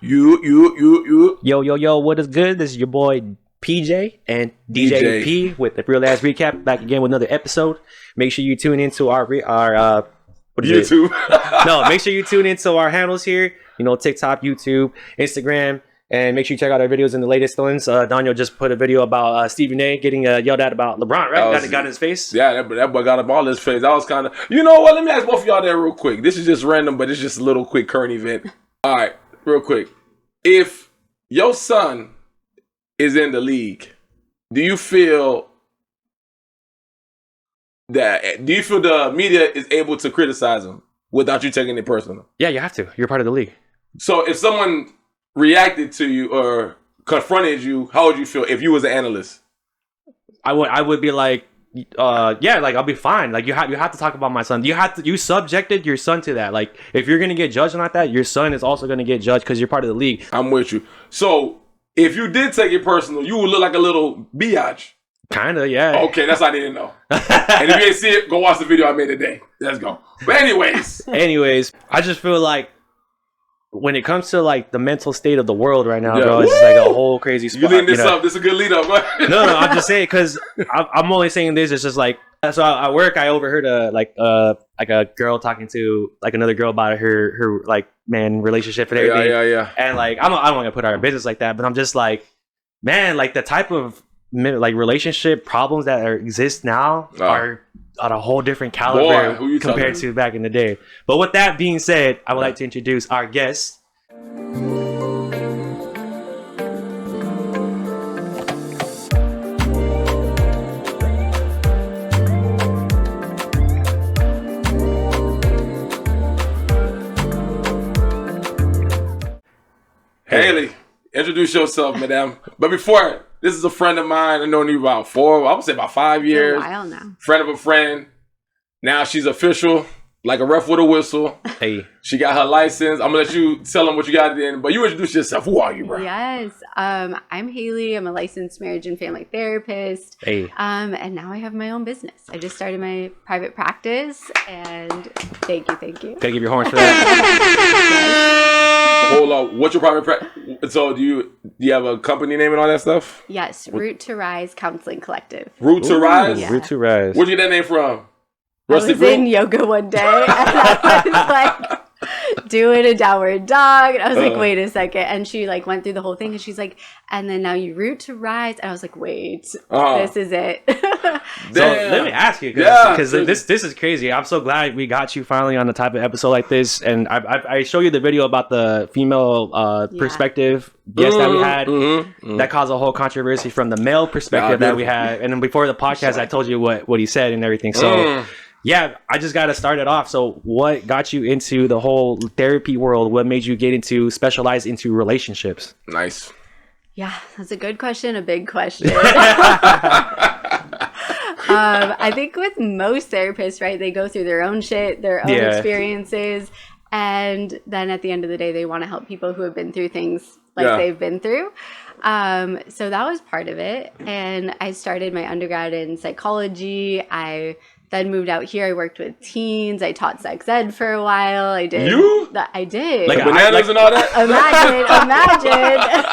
Yo, what is good? This is your boy PJ and DJ P with the Real Ass Recap, back again with another episode. Make sure you tune into our YouTube. No, make sure you tune into our handles here. You know, TikTok, YouTube, Instagram, and make sure you check out our videos in the latest ones. Daniel just put a video about Stephen A. getting yelled at about LeBron, right? Got in his face. Yeah, that boy got up all his face. That was kind of, you know what? Let me ask both of y'all that real quick. This is just random, but it's just a little quick current event. All right, real quick. If your son is in the league, do you feel the media is able to criticize him without you taking it personal? Yeah, you have to. You're part of the league. So if someone reacted to you or confronted you, how would you feel if you was an analyst? I would be like, yeah, like I'll be fine. Like you have to talk about my son. You subjected your son to that. Like if you're gonna get judged like that, your son is also gonna get judged because you're part of the league. I'm with you. So if you did take it personal, you would look like a little biatch. Kinda, yeah. Okay, that's what I didn't know. And if you ain't see it, go watch the video I made today. Let's go. But anyways, I just feel like when it comes to like the mental state of the world right now, bro, it's like a whole crazy spot. You leading this up. This is a good lead up. No, I'm just saying because I'm only saying this. It's just like, so at work I overheard a girl talking to like another girl about her like relationship and everything. Yeah. And like I don't want to put her in business like that, but I'm just like, man, like the type of like relationship problems that exist now are on a whole different caliber compared to back in the day. But with that being said, I would like to introduce our guest. Hayley, introduce yourself, madam. But before, this is a friend of mine. I've known you about 5 years. A while now. Friend of a friend. Now she's official, like a ref with a whistle. Hey. She got her license. I'm going to let you tell them what you got in. But you introduce yourself. Who are you, bro? Yes. I'm Hayley. I'm a licensed marriage and family therapist. Hey. And now I have my own business. I just started my private practice. And thank you. Gotta give your horns for that. Hold on. What's your private practice? So do you have a company name and all that stuff? Yes. Root to Rise Counseling Collective. Root to Rise? Yeah. Root to Rise. Where'd you get that name from? I was in yoga one day and I was like doing a downward dog and I was like, wait a second. And she like went through the whole thing and she's like, and then now you root to rise. And I was like, wait, this is it. So let me ask you, because this is crazy. I'm so glad we got you finally on the type of episode like this. And I show you the video about the female perspective guest that we had. That caused a whole controversy from the male perspective that we had. And then before the podcast, I told you what he said and everything. So yeah, I just got to start it off. So what got you into the whole therapy world? What made you get into specialize into relationships? Nice. Yeah, that's a good question, a big question. I think with most therapists, right, they go through their own shit, their own experiences. And then at the end of the day, they want to help people who have been through things like they've been through. So that was part of it. And I started my undergrad in psychology. I then moved out here. I worked with teens. I taught sex ed for a while. I did. I did. Like bananas and all that? Imagine.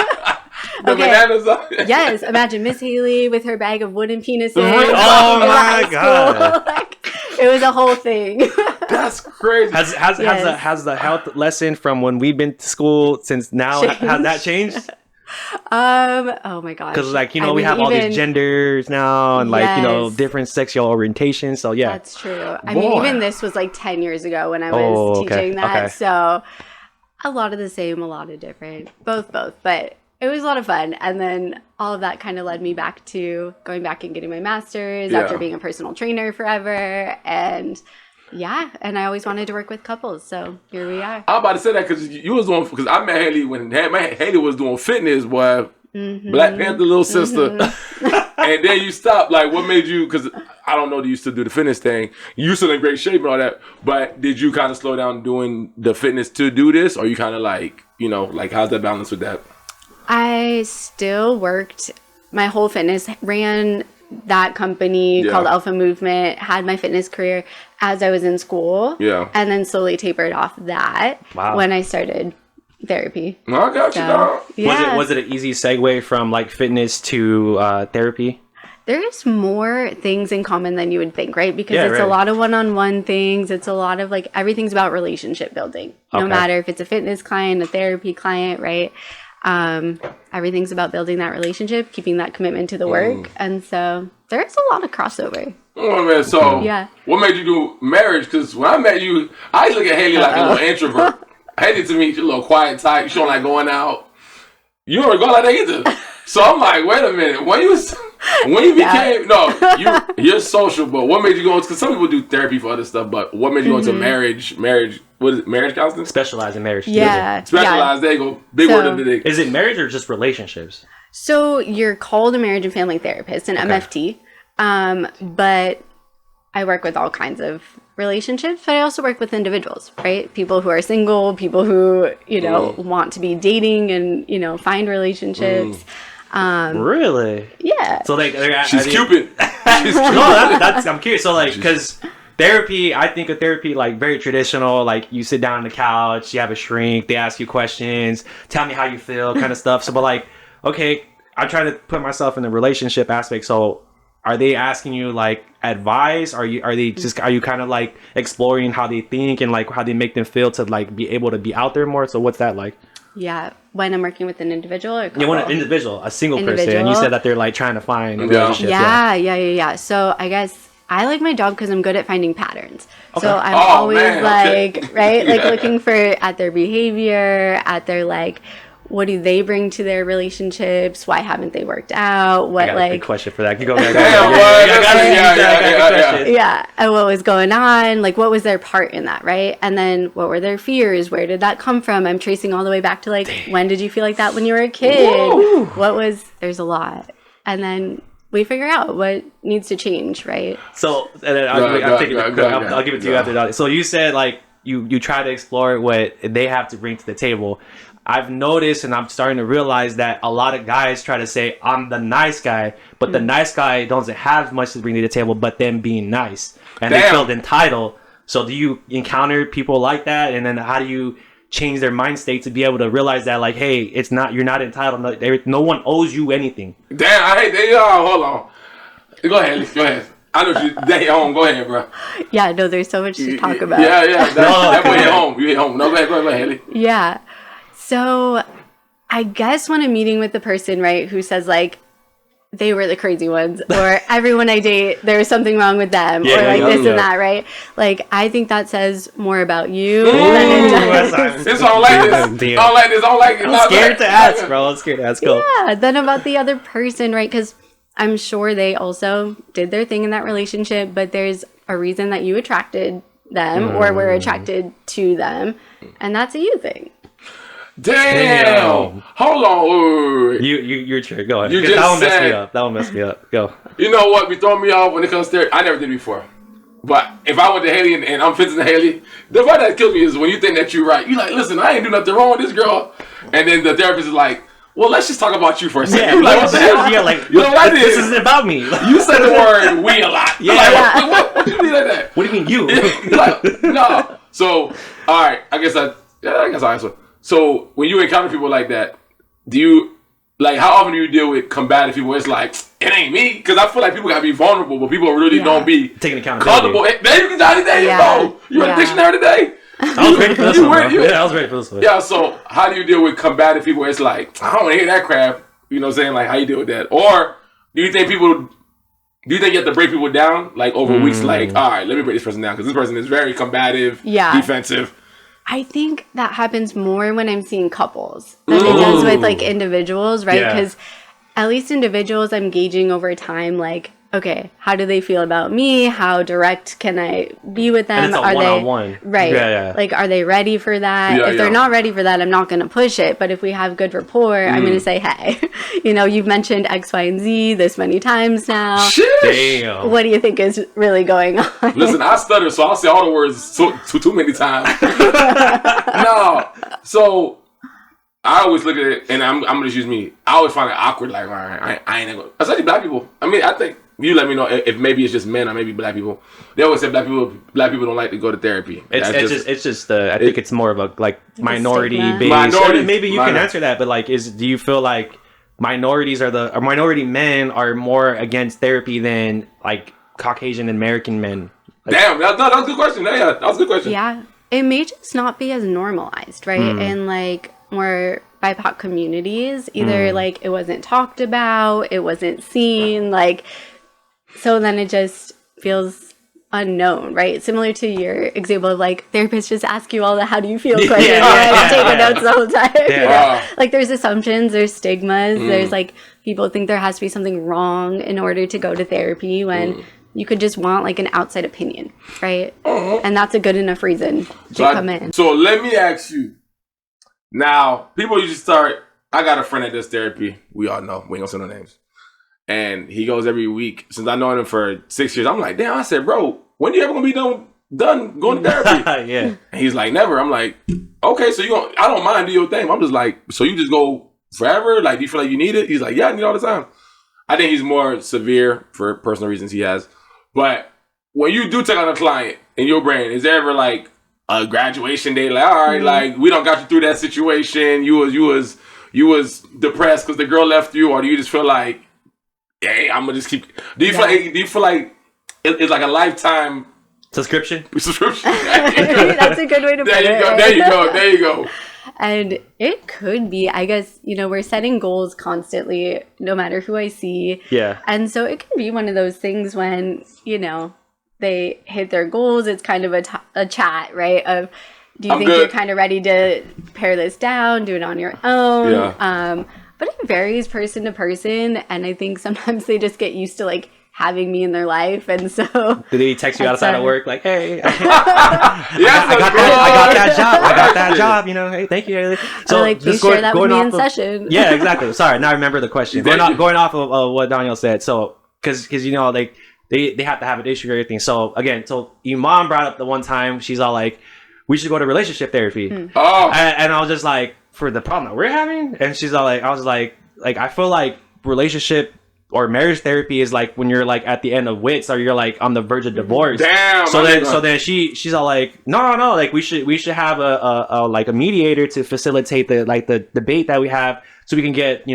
The bananas. Yes, imagine Miss Hayley with her bag of wooden penises. Oh my God. Like, it was a whole thing. That's crazy. Has the health lesson from when we've been to school since now, has that changed? Oh my gosh. Because like, we have all these genders now and like, different sexual orientations. So yeah. That's true. I mean, even this was like 10 years ago when I was teaching that. Okay. So a lot of the same, a lot of different, both, but it was a lot of fun. And then all of that kind of led me back to going back and getting my master's after being a personal trainer forever. And and I always wanted to work with couples, so here we are. I'm about to say that because you was doing, because I met Hayley when Hayley was doing fitness, boy. Black Panther little sister. And then you stopped. Like, what made you, because I don't know that you used to do the fitness thing. You still in great shape and all that, but did you kind of slow down doing the fitness to do this? Or you kind of like, like how's that balance with that? I still worked, my whole fitness ran that company called Alpha Movement, had my fitness career as I was in school. Yeah. And then slowly tapered off that when I started therapy. Well, I got you, dog. Yeah. Was it an easy segue from like fitness to therapy? There's more things in common than you would think, right? Because it's a lot of one-on-one things. It's a lot of like everything's about relationship building. No matter if it's a fitness client, a therapy client, right? Everything's about building that relationship, keeping that commitment to the work. And so there's a lot of crossover. Oh, man. So what made you do marriage? Because when I met you, I look at Hayley like a little introvert. Hayley to me, she's a little quiet type. She don't like going out. You don't go like that either. So I'm like, wait a minute. When you became you're social, but what made you go? Because some people do therapy for other stuff, but what made you go into marriage? What is it? Marriage counseling? Specialize in marriage. Yeah, specialize. There you go. Big word of the day. Is it marriage or just relationships? So you're called a marriage and family therapist, an MFT, but I work with all kinds of relationships, but I also work with individuals, right? People who are single, people who want to be dating and find relationships. Really? Yeah. So she's Cupid. No, that's I'm curious. So like, because therapy, I think of therapy like very traditional. Like you sit down on the couch, you have a shrink, they ask you questions, tell me how you feel, kind of stuff. So, but like, okay, I'm trying to put myself in the relationship aspect. So, are they asking you like advice? Are you kind of like exploring how they think and like how they make them feel to like be able to be out there more? So, what's that like? Yeah, when I'm working with an individual or couple? Yeah, an individual, a single person, and you said that they're like trying to find relationships. Yeah. So I guess I like my job because I'm good at finding patterns. Okay. So I'm looking at their behavior, at their like, what do they bring to their relationships? Why haven't they worked out? What I got a good question for that. Go. Yeah. And what was going on? Like, what was their part in that, right? And then what were their fears? Where did that come from? I'm tracing all the way back to like, when did you feel like that when you were a kid? Whoa. There's a lot. And then we figure out what needs to change, right? So, and then I'll give it to you after that. So you said like, you try to explore what they have to bring to the table. I've noticed and I'm starting to realize that a lot of guys try to say, I'm the nice guy, but the nice guy doesn't have much to bring to the table but them being nice. And they feel entitled. So do you encounter people like that? And then how do you change their mind state to be able to realize that, like, hey, you're not entitled. No one owes you anything. Damn, I hate that. Hold on. Go ahead. I know you. Go ahead, bro. Yeah, no, there's so much to talk about. Yeah. That way you hit home. No, go ahead, Hayley. Yeah. So I guess when I'm meeting with the person, right, who says like they were the crazy ones or everyone I date, there was something wrong with them or like this and that, right? Like, I think that says more about you than it does. It's all like this. I don't like it. I'm scared to ask, bro. I'm scared to ask. Go. Yeah, then about the other person, right? Because I'm sure they also did their thing in that relationship, but there's a reason that you attracted them or were attracted to them, and that's a you thing. Damn. Hold on. You're true. Go ahead. You just that one messed me up. Go. You know what? Be throwing me off when it comes to therapy. I never did before. But if I went to Hayley and I'm fixing to Hayley, the part that kills me is when you think that you're right. You're like, listen, I ain't do nothing wrong with this girl. And then the therapist is like, well, let's just talk about you for a second. Yeah, like, what the hell? Yeah, like, you know what I did? This isn't about me. You said the word we a lot. Yeah. Like, what do you mean like that? What do you mean you? Like, no. So, all right. I guess I'll answer. So when you encounter people like that, do you, like, how often do you deal with combative people where it's like, it ain't me? Because I feel like people got to be vulnerable, but people really don't be taking accountability. There you go. You in the dictionary today? I was ready for this one. I was ready for this one. Yeah, so how do you deal with combative people where it's like, I don't want to hear that crap? You know what I'm saying? Like, how you deal with that? Or do you think you have to break people down, like, over weeks, like, all right, let me break this person down because this person is very combative, defensive. I think that happens more when I'm seeing couples than it does with like individuals, right? Because at least individuals, I'm gauging over time, like, okay, how do they feel about me? How direct can I be with them? And it's a one-on-one. Right. Yeah. Like, are they ready for that? If they're not ready for that, I'm not going to push it. But if we have good rapport, I'm going to say, hey, you've mentioned X, Y, and Z this many times now. Damn. What do you think is really going on? Listen, I stutter, so I'll say all the words too many times. No. So I always look at it, and I'm going to just use me. I always find it awkward, like, all right, I ain't going to. Especially black people. I mean, I think you let me know if maybe it's just men or maybe black people. They always say black people don't like to go to therapy. It's just I think it's more of a like minority based. Maybe you can answer that, but like, do you feel like minority men are more against therapy than like Caucasian American men? Like, damn, that was a good question. Yeah, that was a good question. Yeah, it may just not be as normalized, right? And like more BIPOC communities, either like it wasn't talked about, it wasn't seen, like, so then it just feels unknown, right? Similar to your example of like therapists just ask you all the how do you feel questions, taking notes the whole time. Like there's assumptions, there's stigmas, there's like people think there has to be something wrong in order to go to therapy when you could just want like an outside opinion, right? And that's a good enough reason to come in. So let me ask you. Now, people usually start. I got a friend that does therapy. We all know. We ain't gonna say no names. And he goes every week. Since I know him for 6 years, I'm like, damn. I said, bro, when you ever gonna be done going to therapy? Yeah. And he's like, never. I'm like, okay, so I don't mind, do your thing. I'm just like, so you just go forever? Like, do you feel like you need it? He's like, yeah, I need it all the time. I think he's more severe for personal reasons he has. But when you do take on a client in your brain, is there ever like a graduation day? Like, all right, like we don't got you through that situation. You was depressed because the girl left you, or do you just feel like, hey, I'm gonna just keep? Do you feel like it's like a lifetime subscription? That's a good way to put it. There you go. And it could be, I guess, we're setting goals constantly, no matter who I see. Yeah. And so it can be one of those things when, they hit their goals. It's kind of a chat, right? Of, do you think you're kind of ready to pare this down, do it on your own? Yeah. But it varies person to person. And I think sometimes they just get used to like having me in their life, and so do they text you outside of work like, hey, I got that job, hey, thank you, Hayley. So like, please share that with me in session. Yeah, exactly. Sorry, now I remember the question. Going off of what Daniel said. So because like they have to have an issue or everything. So again, your mom brought up the one time, she's all like, we should go to relationship therapy. And I was just like, for the problem that we're having, and she's all like, I was like I feel like relationship or marriage therapy is like when you're like at the end of wits, or you're like on the verge of divorce. Damn. So then she's all like, no, like we should have a like a mediator to facilitate the debate that we have, so we can get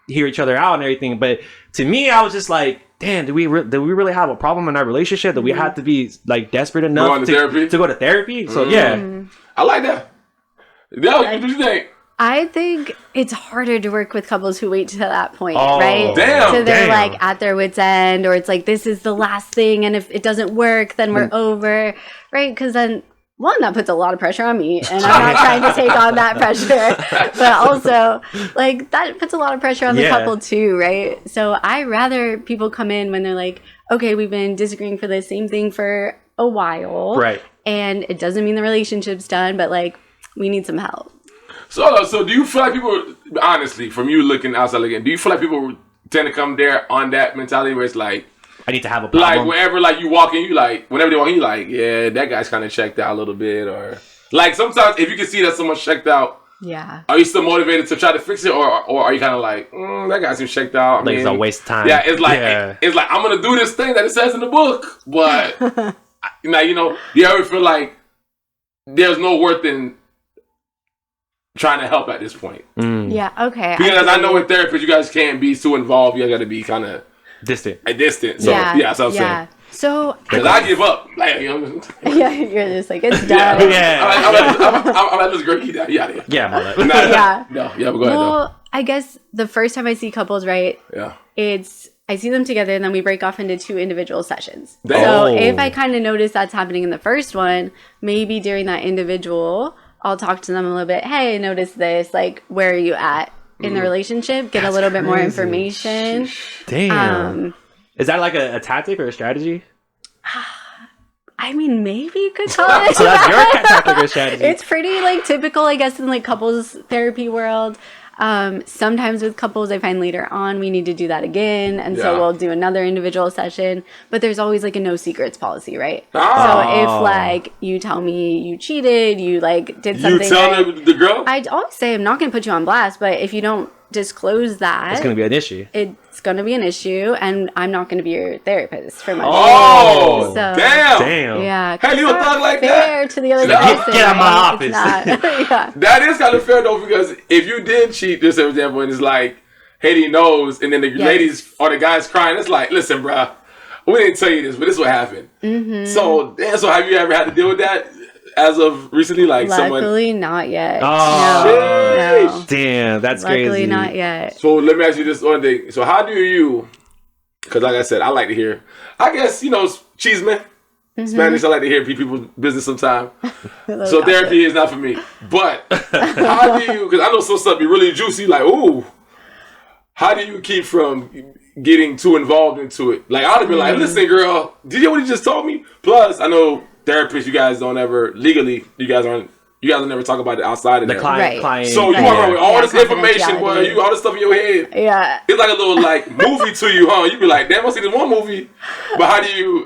hear each other out and everything. But to me, I was just like, damn, do we really have a problem in our relationship that we have to be like desperate enough to go to therapy? So yeah, I like that. What do you think? I think it's harder to work with couples who wait to that point, right? Damn. So they're like at their wit's end, or it's like, this is the last thing, and if it doesn't work, then we're over, right? Because then, one, that puts a lot of pressure on me, and I'm not trying to take on that pressure. But also, like, that puts a lot of pressure on the couple too, right? So I rather people come in when they're like, okay, we've been disagreeing for the same thing for a while. Right. And it doesn't mean the relationship's done, but like, we need some help. So do you feel like people, honestly, from you looking outside looking, do you feel like people tend to come there on that mentality where it's like, I need to have a problem? Like whenever like you walk in, whenever they walk in, you like, yeah, that guy's kind of checked out a little bit, or like sometimes if you can see that someone's checked out, are you still motivated to try to fix it, or are you kind of like, that guy seems checked out? It's a waste of time. Yeah, it's like I'm gonna do this thing that it says in the book, but now do you ever feel like there's no worth in trying to help at this point? Yeah, okay. Because I know with therapists, you guys can't be too involved. You got to be kind of distant. So that's what I'm saying. So because I give up. Like, you're just like, it's done. I'm like, this girl, get out of here. Yeah, go ahead. Well, I guess the first time I see couples, right? Yeah. I see them together, and then we break off into 2 individual sessions. Damn. So if I kind of notice that's happening in the first one, maybe during that individual, I'll talk to them a little bit. Hey, I noticed this. Like, where are you at in the relationship? Get a little bit more information. Damn. Is that like a tactic or a strategy? I mean, maybe you could call it. So that's your tactic or strategy. It's pretty like typical, I guess, in like couples therapy world. Sometimes with couples, I find later on we need to do that again, and so we'll do another individual session. But there's always like a no secrets policy, right? So if like you tell me you cheated, you like did something, you tell the girl. I always say I'm not going to put you on blast, but if you don't disclose that, it's going to be an issue. It's going to be an issue, and I'm not going to be your therapist for my Oh, so, damn. Yeah. Hey, you a thug like fair that? to the other person. Get out my right? office. Yeah. That is kind of fair, though, because if you did cheat, just for example, and it's like, Hayley knows, and then the ladies or the guys crying, it's like, listen, bruh, we didn't tell you this, but this is what happened. Mm-hmm. So have you ever had to deal with that as of recently? Like, Luckily, not yet. Oh, no. Damn, that's Luckily, crazy. not yet. So let me ask you this one thing. So how do you, because like I said, I like to hear, I guess, cheeseman, Spanish, I like to hear people's business sometimes. So therapy is not for me. But how do you, because I know some stuff be really juicy, like, ooh, how do you keep from getting too involved into it? Like, I would have been like, listen, girl, did you hear what he just told me? Plus, I know therapists, you guys don't ever, legally, you guys will never talk about it outside of the that. client. So you walk around with all this information, boy, you all this stuff in your head. Yeah. It's like a little movie to you, huh? You be like, damn, I see this one movie. But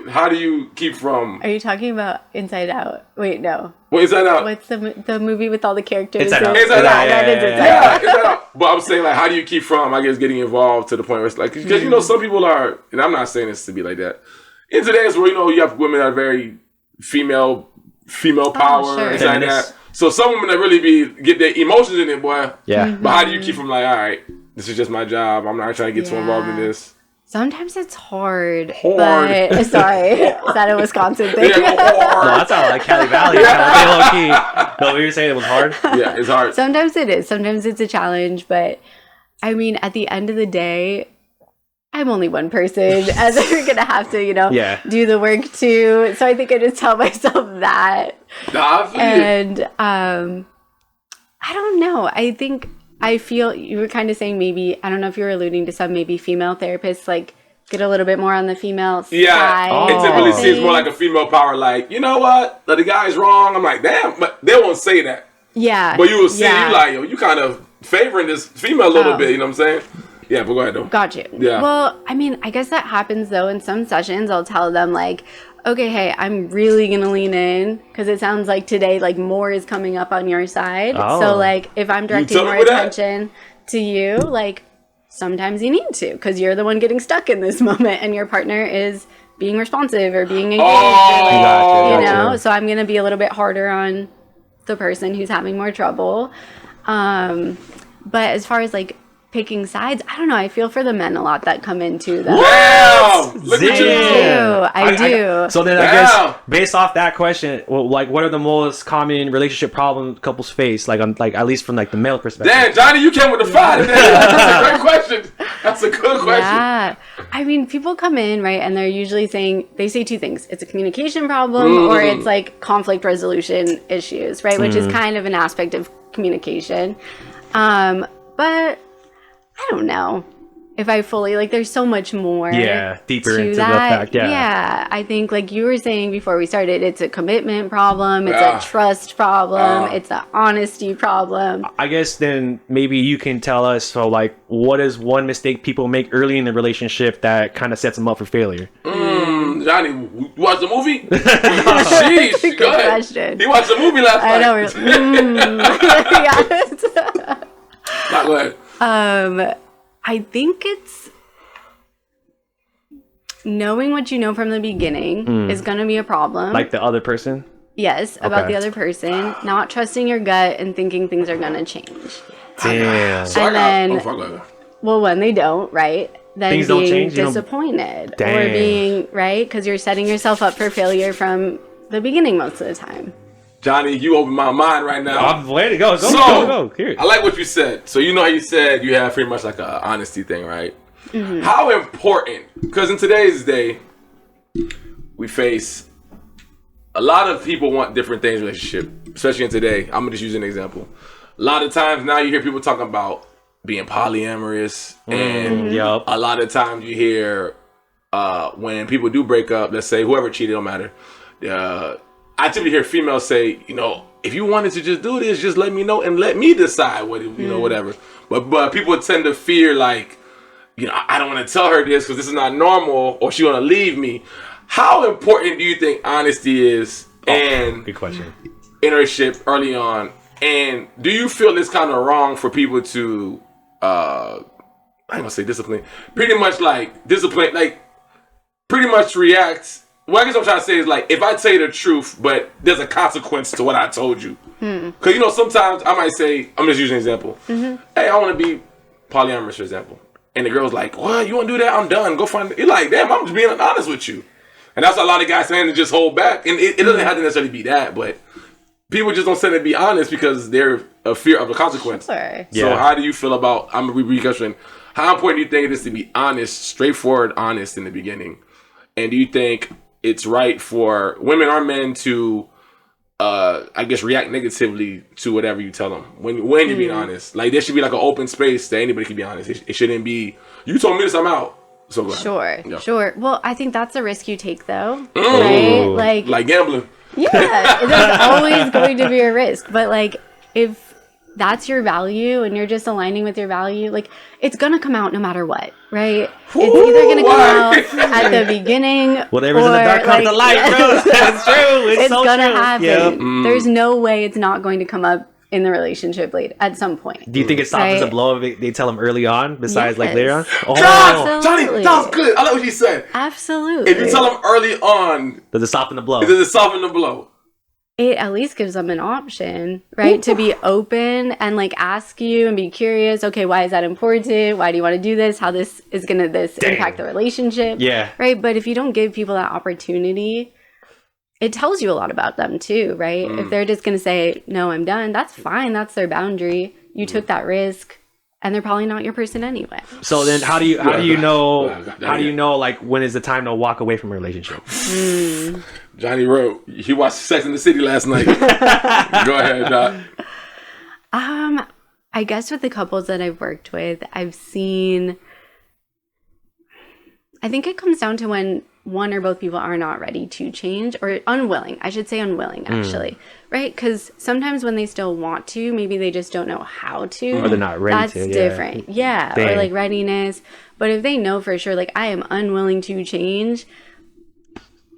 how do you keep from? Are you talking about Inside Out? Wait, no. What, Inside Out? What's the movie with all the characters? Inside Out. Inside Out. That is Inside Out. Inside Out. But I'm saying, like, how do you keep from, I guess, getting involved to the point where it's like, because some people are, and I'm not saying this to be like that. In today's world, you have women that are very female power and like that. So some women that really get their emotions in it, boy. Yeah. But how do you keep from like, all right, this is just my job. I'm not trying to get too involved in this. Sometimes it's hard. But, sorry, is that a Wisconsin thing? Yeah, no, that's not like Cali Valley. Low key. No, what you were saying, it was hard? Yeah, it's hard. Sometimes it is. Sometimes it's a challenge. But, I mean, at the end of the day, I'm only one person, and they're going to have to, do the work too. So I think I just tell myself that. And I don't know. I feel you were kind of saying maybe, I don't know if you were alluding to some maybe female therapists, like get a little bit more on the female side. It typically seems more like a female power, like, you know what? The guy's wrong. I'm like, damn, but they won't say that. Yeah. But you will see, you like, yo, you kind of favoring this female a little bit, you know what I'm saying? Yeah, but go ahead, though. Got you. Yeah. Well, I mean, I guess that happens, though, in some sessions. I'll tell them, like, okay, hey, I'm really going to lean in because it sounds like today, like, more is coming up on your side. Oh. So, like, if I'm directing more attention to you, like, sometimes you need to because you're the one getting stuck in this moment and your partner is being responsive or being engaged. Gotcha. So I'm going to be a little bit harder on the person who's having more trouble. But as far as, like, picking sides, I don't know. I feel for the men a lot that come into that. Damn! Look at you. I do. So then I guess based off that question, well, like what are the most common relationship problems couples face? Like at least from like the male perspective. Damn, Johnny, you came with the fire today. That's a great question. That's a good question. Yeah. I mean, people come in, right, and they're usually saying, they say two things. It's a communication problem or it's like conflict resolution issues, right? Which is kind of an aspect of communication. But I don't know if I fully, like, there's so much more. Yeah, deeper into that. the fact, Yeah, I think, like you were saying before we started, it's a commitment problem, it's a trust problem, it's an honesty problem. I guess then maybe you can tell us, so, like, what is one mistake people make early in the relationship that kind of sets them up for failure? Johnny, you watched the movie? Sheesh, Good go ahead. question. He watched the movie last night. I know. Go ahead. I think it's knowing what you know from the beginning is going to be a problem. Like the other person? Yes, about the other person. Not trusting your gut and thinking things are going to change. Damn. And then, well, when they don't, right? Then things being don't change, disappointed. Or being, right? Because you're setting yourself up for failure from the beginning most of the time. Johnny, you opened my mind right now. Way to go. Go. Here. I like what you said. So you know how you said you have pretty much like a honesty thing, right? Mm-hmm. How important, because in today's day, we face a lot of people want different things in a relationship, especially in today. I'm going to just use an example. A lot of times now you hear people talking about being polyamorous, and a lot of times you hear when people do break up, let's say whoever cheated, don't matter. I typically hear females say, you know, if you wanted to just do this, just let me know and let me decide what, you know, whatever. But people tend to fear, like, you know, I don't want to tell her this because this is not normal, or she want to leave me. How important do you think honesty is and good question. In a relationship early on? And do you feel it's kind of wrong for people to I ain't gonna say discipline. Pretty much like discipline, like pretty much react. What I guess I'm trying to say is like if I tell you the truth, but there's a consequence to what I told you. Because you know sometimes I might say, I'm just using an example. Hey, I want to be polyamorous, for example, and the girl's like, "What? You want to do that? I'm done. Go find." You're like, "Damn, I'm just being honest with you," and that's what a lot of guys saying to just hold back. And it doesn't have to necessarily be that, but people just don't say to be honest because they're a fear of the consequence. Sure. So how do you feel about? I'm gonna be questioning. How important do you think it is to be honest, straightforward, honest in the beginning? And do you think it's right for women or men to, I guess, react negatively to whatever you tell them when you're being honest? Like there should be like an open space that anybody can be honest. It shouldn't be you told me this, I'm out. So go ahead. Sure. Well, I think that's a risk you take though, right? Like gambling. Yeah, there's always going to be a risk, but like if that's your value and you're just aligning with your value, like it's gonna come out no matter what, right? It's either gonna come out at the beginning, whatever's in the dark comes to light, bro. That's true. It's so gonna true. happen. Yep. There's no way it's not going to come up in the relationship later at some point. Do you think it softens the blow if they tell them early on, besides like later on? Oh. Johnny, that was good. I like what you said. Absolutely. If you tell them early on, does it soften the blow? Does it soften the blow? It at least gives them an option, right? To be open and like ask you and be curious. Okay, why is that important? Why do you want to do this? How this is going to impact the relationship? Yeah. Right. But if you don't give people that opportunity, it tells you a lot about them too, right? If they're just going to say, no, I'm done, that's fine. That's their boundary. You took that risk. And they're probably not your person anyway. So then, how do you know like when is the time to walk away from a relationship? Johnny wrote. He watched Sex and the City last night. Go ahead, Doc. I guess with the couples that I've worked with, I've seen. I think it comes down to when one or both people are not ready to change or unwilling. I should say unwilling, actually, right? Because sometimes when they still want to, maybe they just don't know how to. Or they're not ready That's to. different. Yeah. Dang. Or like readiness. But if they know for sure, like I am unwilling to change.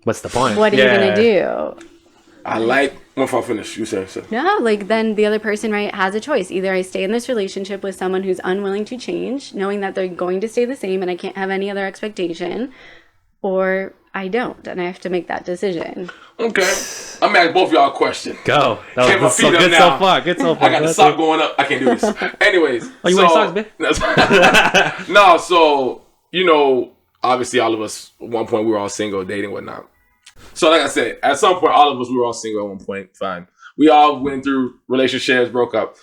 What's the point? What are you going to do? I like, once I finish, you say so. No, like then the other person, right, has a choice. Either I stay in this relationship with someone who's unwilling to change, knowing that they're going to stay the same and I can't have any other expectation, or I don't, and I have to make that decision. Okay. I'm going to ask both of y'all a question. Go. That was so good so far. Good so far. I got to stop going up. I can't do this. Anyways. Oh, you wearing socks, man? No, so, you know, obviously all of us, at one point we were all single, dating, whatnot. So like I said, at some point, all of us, we were all single at one point. Fine. We all went through relationships, broke up.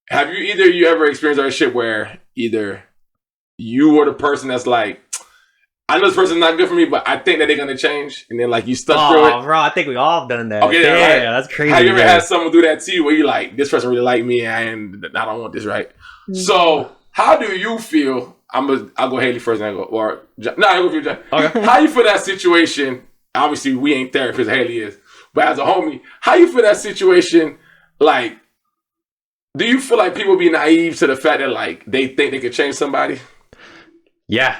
Have you ever experienced a relationship where either you were the person that's like, I know this person's not good for me, but I think that they're going to change. And then like you stuck through it. Oh, bro, I think we all done that. Okay, yeah, that's crazy. Have you ever had someone do that to you where you're like, this person really like me and I don't want this, right? Mm-hmm. So how do you feel? I'll go Hayley first and I'll go for you, John. Okay. How you feel that situation? Obviously, we ain't therapists, Hayley is. But as a homie, how you feel that situation? Like, do you feel like people be naive to the fact that, like, they think they could change somebody? Yeah.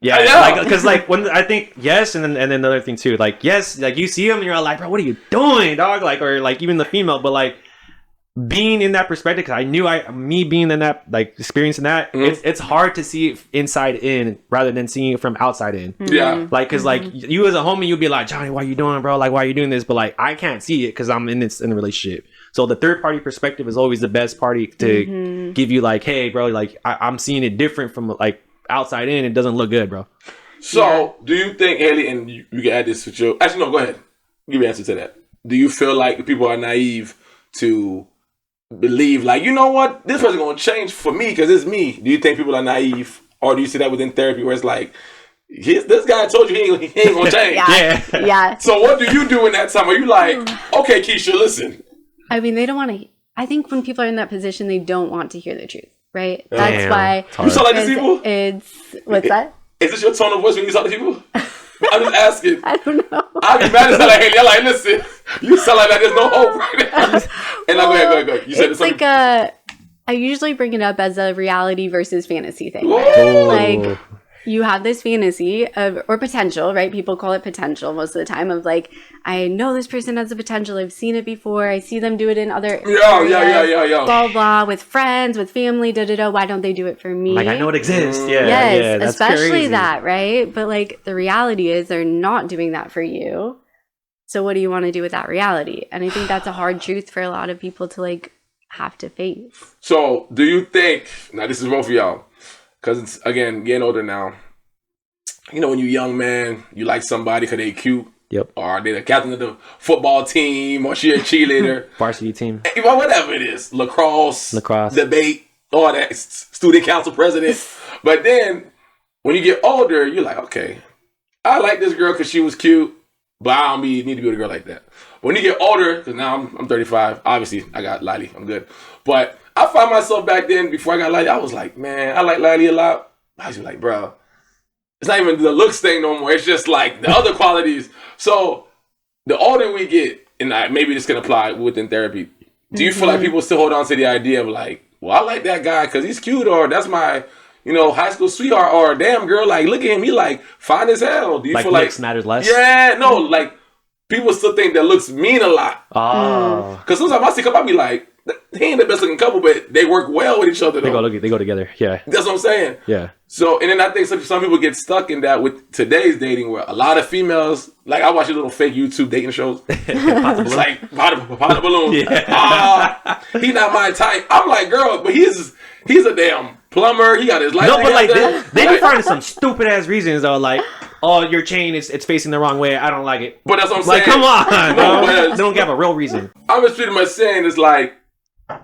Like, because, like, when I think, yes, and then another thing, too. Like, yes, like, you see them and you're like, bro, what are you doing, dog? Like, or, like, even the female, but, like, being in that perspective, because I knew me being in that, like, experiencing that, it's hard to see it inside in rather than seeing it from outside in. Yeah. Like, because, like, you as a homie, you'd be like, Johnny, why you doing, bro? Like, why are you doing this? But, like, I can't see it because I'm in a relationship. So the third party perspective is always the best party to give you, like, hey, bro, like, I'm seeing it different from, like, outside in. It doesn't look good, bro. So, do you think, Hayley, and you can add this with your... Actually, no, go ahead. Give me an answer to that. Do you feel like people are naive to believe, like, you know what, this person gonna change for me because it's me? Do you think people are naive, or do you see that within therapy where it's like, this guy told you he ain't gonna change? Yeah. So what do you do in that time? Are you like, okay, Keisha, listen? I mean, they don't want to. I think when people are in that position, they don't want to hear the truth, right? That's why. You sound like these people? What's that? Is this your tone of voice when you talk to people? I'm just asking. I don't know. I'll be mad as hell like, Hayley. I'm like, listen, you sound like that. There's no hope right now. And go ahead. You said it's like I usually bring it up as a reality versus fantasy thing. Right? Like, you have this fantasy of, or potential, right? People call it potential most of the time, of like, I know this person has the potential. I've seen it before. I see them do it in other areas, blah, blah, with friends, with family, da-da-da. Why don't they do it for me? Like, I know it exists. Yeah, yes, yeah, that's especially crazy. that, right? But like, the reality is they're not doing that for you. So what do you want to do with that reality? And I think that's a hard truth for a lot of people to like have to face. So do you think, now this is both of y'all, because it's, again, getting older now, you know, when you're young, man, you like somebody because they cute. Yep. Or they're the captain of the football team, or she a cheerleader. Varsity team. Whatever it is. Lacrosse. Debate. All that. Student council president. But then, when you get older, you're like, okay, I like this girl because she was cute, but I don't need to be with a girl like that. When you get older, because now I'm 35, obviously I got Lily, I'm good. But I found myself back then, before I got Lily, I was like, man, I like Lily a lot. I was like, bro, it's not even the looks thing no more. It's just like the other qualities. So the older we get, and maybe this can apply within therapy, do you feel like people still hold on to the idea of like, well, I like that guy because he's cute, or that's my, you know, high school sweetheart, or damn girl, like, look at him, he like fine as hell. Do you feel like looks matters less? Yeah, no, like people still think that looks mean a lot. Oh, because sometimes I see a couple, I be like, they ain't the best looking couple, but they work well with each other. Though. They go together. Yeah, that's what I'm saying. Yeah. So, and then I think some people get stuck in that with today's dating, where a lot of females, like I watch these little fake YouTube dating shows. It's like pop the balloon. Yeah. He not my type. I'm like, girl, but he's a damn plumber. He got his life. No, but like they be finding some stupid ass reasons though, like, oh, your chain is it's facing the wrong way. I don't like it. But that's what I'm saying. Like, come on, no, they don't have a real reason. I'm just pretty much saying it's like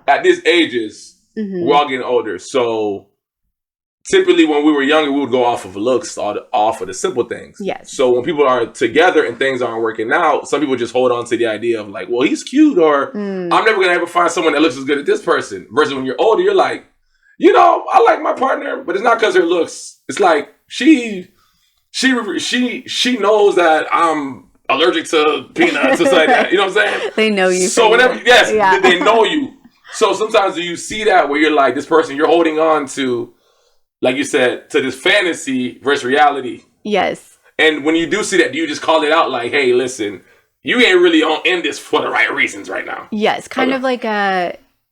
at these ages, we're all getting older. So typically when we were younger, we would go off of looks, off of the simple things. Yes. So when people are together and things aren't working out, some people just hold on to the idea of like, well, he's cute, or I'm never going to ever find someone that looks as good as this person. Versus when you're older, you're like, you know, I like my partner, but it's not because her looks. It's like she knows that I'm allergic to peanuts or something like that. You know what I'm saying? They know you. So whenever, they know you. So sometimes do you see that where you're like, this person you're holding on to, like you said, to this fantasy versus reality? Yes. And when you do see that, do you just call it out like, hey, listen, you ain't really in this for the right reasons right now? Yes. Kind of like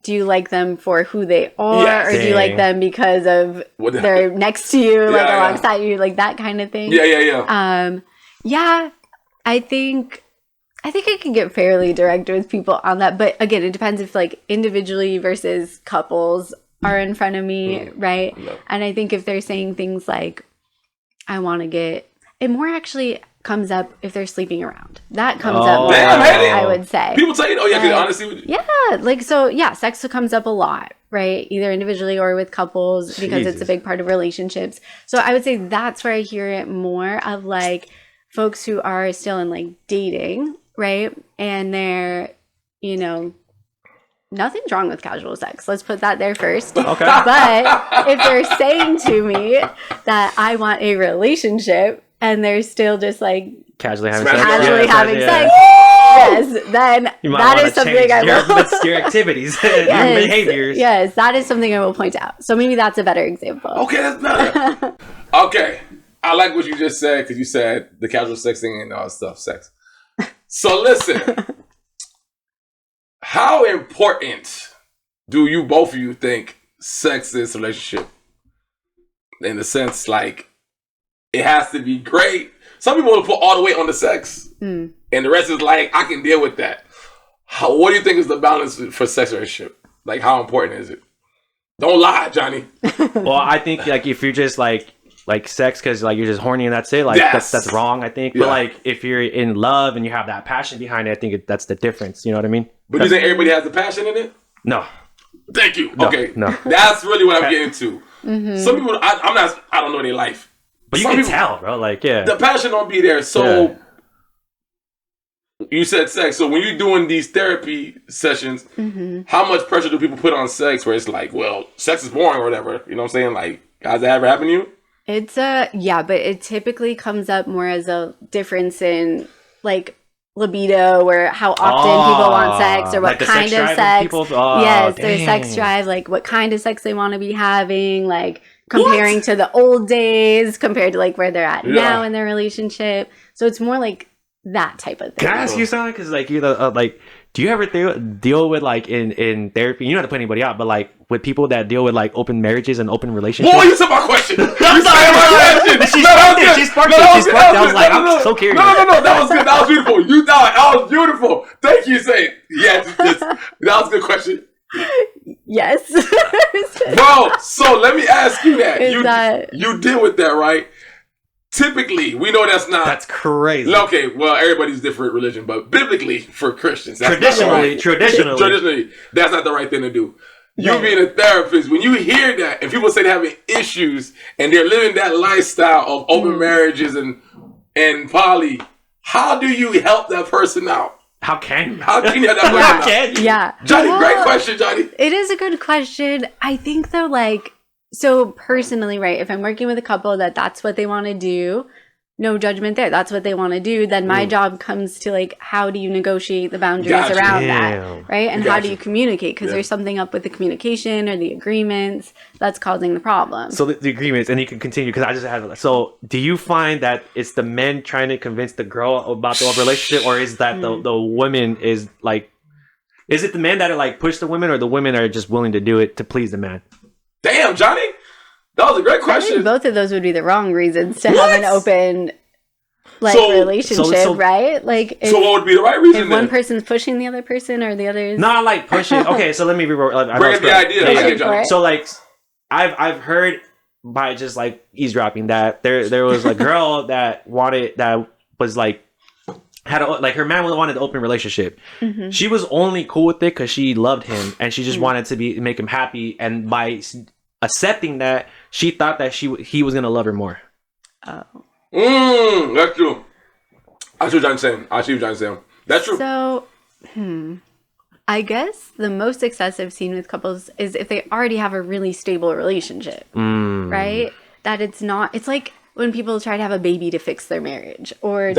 do you like them for who they are, or do you like them because of they're next to you, like alongside you, like that kind of thing? Yeah. I think I can get fairly direct with people on that, but again, it depends if like individually versus couples are in front of me, right? No. And I think if they're saying things like, I want to get, it more actually comes up if they're sleeping around. That comes up more, I would say. People tell you, honestly. Yeah, like, so yeah, sex comes up a lot, right? Either individually or with couples, because it's a big part of relationships. So I would say that's where I hear it more of like folks who are still in like dating, right? And they're, you know, nothing's wrong with casual sex. Let's put that there first. Okay. But if they're saying to me that I want a relationship and they're still just like casually having sex, yes, then that is something I will. Your activities, your behaviors. Yes, that is something I will point out. So maybe that's a better example. Okay, that's better. Okay, I like what you just said, because you said the casual sex thing and all that stuff, sex. So listen, how important do both of you think sex is in a relationship? In the sense, like, it has to be great. Some people will put all the weight on the sex, and the rest is like, I can deal with that. What do you think is the balance for sex relationship? Like, how important is it? Don't lie, Johnny. Well, I think like if you're just like sex because like you're just horny and that's it, like that's wrong, I think. But like if you're in love and you have that passion behind it, I think that's the difference. You know what I mean? But you think everybody has the passion in it? No. Thank you. No, okay. No. That's really what I'm getting to. Some people, I don't know their life. But you can tell, bro. Like, yeah. The passion don't be there. So, you said sex. So, when you're doing these therapy sessions, how much pressure do people put on sex where it's like, well, sex is boring or whatever? You know what I'm saying? Like, has that ever happened to you? It's but it typically comes up more as a difference in, like, libido, or how often people want sex, or what like kind of sex. Yes, their sex drive, like what kind of sex they want to be having, like comparing to the old days compared to like where they're at now in their relationship. So it's more like that type of thing. Can I ask you something? Because like you know, like, do you ever deal with like in therapy? You don't have to put anybody out, but like with people that deal with like open marriages and open relationships. Boy, you said my question. You said my question. She sparked it. I was like, I'm so curious. No. That was good. That was beautiful. You thought that was beautiful. Thank you, Saint. Yes, that was a good question. Yes. Bro, so let me ask you that. You deal with that, right? Typically, we know that's crazy. Okay, well, everybody's different religion, but biblically for Christians, traditionally, that's not the right thing to do. You being a therapist, when you hear that and people say they're having issues and they're living that lifestyle of open marriages and poly, how do you help that person out? How can you? How can you help that person out? Can you? Yeah. Johnny, great question, Johnny. It is a good question. I think though, like, so personally, right, if I'm working with a couple that's what they want to do, no judgment there. That's what they want to do. Then my job comes to like, how do you negotiate the boundaries around that, right? And how do you communicate? Because there's something up with the communication or the agreements that's causing the problem. So the agreements, and you can continue because I just had. So do you find that it's the men trying to convince the girl about the relationship, or is that the woman is like, is it the men that are like push the women, or the women are just willing to do it to please the man? Damn, Johnny. That was a great question. I think both of those would be the wrong reasons to have an open relationship, right? Like, so what would be the right reason? If one person's pushing the other person, or the other is not like pushing. Okay, so let me bring up the idea. Yeah. So like, I've heard by just like eavesdropping that there was a girl that was like had her man wanted an open relationship. Mm-hmm. She was only cool with it because she loved him and she just wanted to make him happy, and by accepting that, she thought that he was gonna love her more. Oh. That's true. I see what John's saying. That's true. So, I guess the most success I've seen with couples is if they already have a really stable relationship, right? That it's like when people try to have a baby to fix their marriage, or I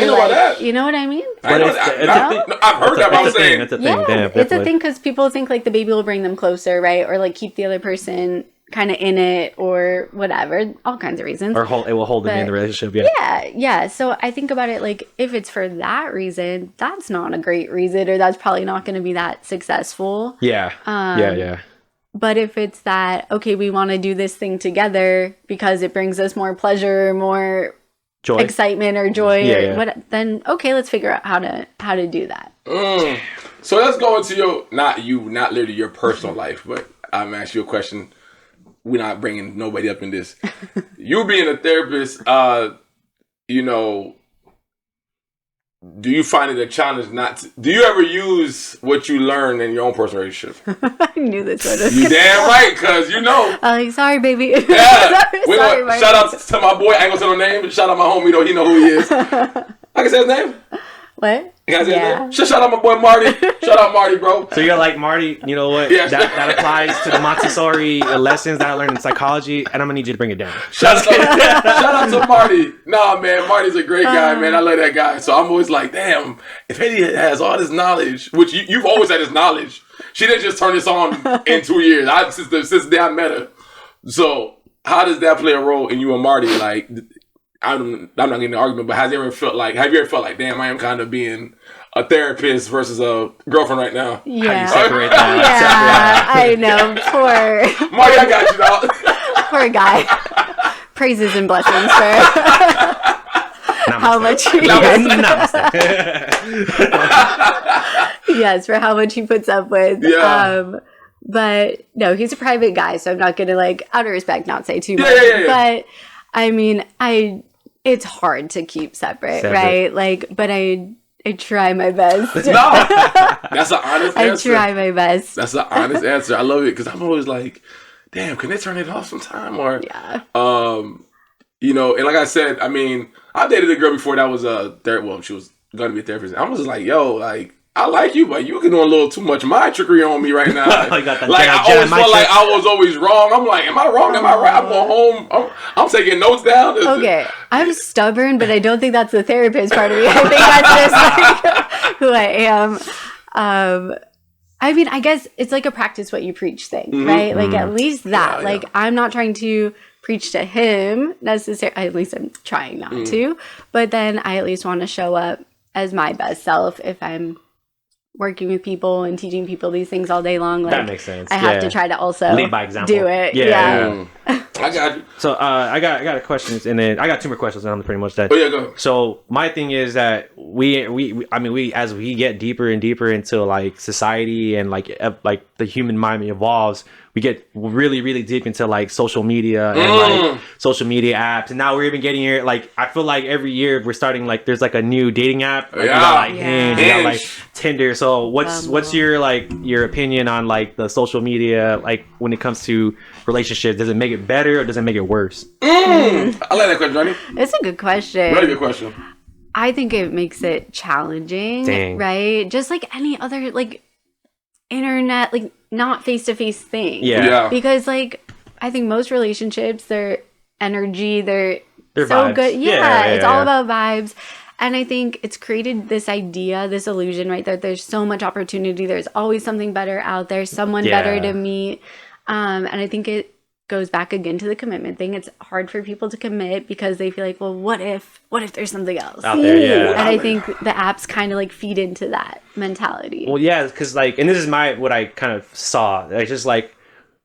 know about that. You know what I mean? I've heard that, but I'm saying it's a thing. Yeah, it's a thing because people think like the baby will bring them closer, right? Or like keep the other person kind of in it, or whatever, all kinds of reasons, or it will hold them in the relationship. Yeah. So I think about it like, if it's for that reason, that's not a great reason, or that's probably not going to be that successful. Yeah. But if it's that, okay, we want to do this thing together because it brings us more pleasure, more joy, excitement, or joy, then okay, let's figure out how to do that. So let's go into not literally your personal life, but I'm gonna ask you a question. We're not bringing nobody up in this. You being a therapist, do you find it a challenge do you ever use what you learn in your own personal relationship? I knew this one. You damn right, because sorry, baby. Yeah. Sorry, shout out to my boy. I ain't gonna say no name. Shout out my homie, though. He know who he is. I can say his name? What? Shout out my boy Marty. Shout out Marty, bro. So you're like, Marty, you know what? Yeah. That applies to the Montessori lessons that I learned in psychology, and I'm gonna need you to bring it down. Shout out to Marty. Nah, man, Marty's a great guy, man. I love that guy. So I'm always like, damn, if Hayley has all this knowledge, which you've always had this knowledge, she didn't just turn this on in 2 years. Since the day I met her. So how does that play a role in you and Marty? Like, I'm not getting an argument, but have you ever felt like, damn, I am kind of being a therapist versus a girlfriend right now? Yeah. How do you separate that? I know. Poor Marty, I got you, dog. Poor guy. Praises and blessings for how much yes, for how much he puts up with. Yeah. But no, he's a private guy, so I'm not gonna out of respect not say too much. Yeah. But I mean, it's hard to keep separate, right? But I try my best. No, that's an honest answer. I try my best. That's an honest answer. I love it because I'm always like, damn, can they turn it off sometime? Or, and like I said, I mean, I dated a girl before that was she was going to be a therapist. I was just like, yo, I like you, but you can do a little too much mind trickery on me right now. I always felt like I was always wrong. I'm like, am I wrong? Am I right? I'm going home. I'm taking notes down. Okay, I'm stubborn, but I don't think that's the therapist part of me. I think that's just who I am. I mean, I guess it's like a practice what you preach thing, right? Like at least that. Like I'm not trying to preach to him necessarily. At least I'm trying not to. But then I at least want to show up as my best self if I'm working with people and teaching people these things all day long. Like, that makes sense. I have to try to also lead by example. Do it. I got you. So I got a question, and then I got 2 more questions, and I'm pretty much done. Oh yeah, go. So my thing is that we as we get deeper and deeper into like society and like the human mind evolves, we get really, really deep into like social media and like social media apps, and now we're even getting here. Like I feel like every year we're starting like there's like a new dating app. Like, you got like Hinge, you got like Tinder. So what's your like your opinion on like the social media like when it comes to relationships? Does it make it better or does it make it worse? I like that question, Johnny. It's a good question. Very good question. I think it makes it challenging, right? Just like any other like internet, like not face-to-face thing. Yeah. Because like I think most relationships, their energy, they're so vibes. good. It's all about vibes. And I think it's created this idea, this illusion, right? That there's so much opportunity. There's always something better out there, someone better to meet. And I think it goes back again to the commitment thing. It's hard for people to commit because they feel like, well, what if there's something else out there? Yeah. And I think the apps kind of like feed into that mentality. Well, yeah, because like, and this is what I kind of saw. Like just like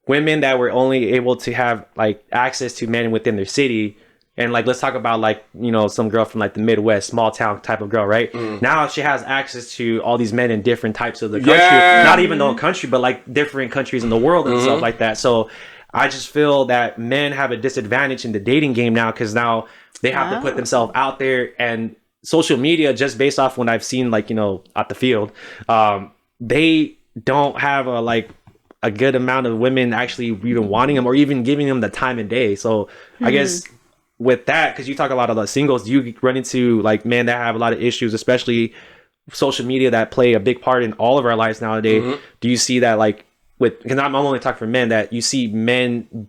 women that were only able to have like access to men within their city. And like, let's talk about like, you know, some girl from like the Midwest, small town type of girl, right? Now she has access to all these men in different types of the country, not even the whole country, but like different countries in the world and stuff like that. So I just feel that men have a disadvantage in the dating game now because now they have to put themselves out there, and social media, just based off when I've seen like, you know, at the field, they don't have a good amount of women actually even wanting them or even giving them the time of day. So I guess with that, because you talk a lot about singles, do you run into like men that have a lot of issues, especially social media that play a big part in all of our lives nowadays? Do you see that like because I'm only talking for men, that you see men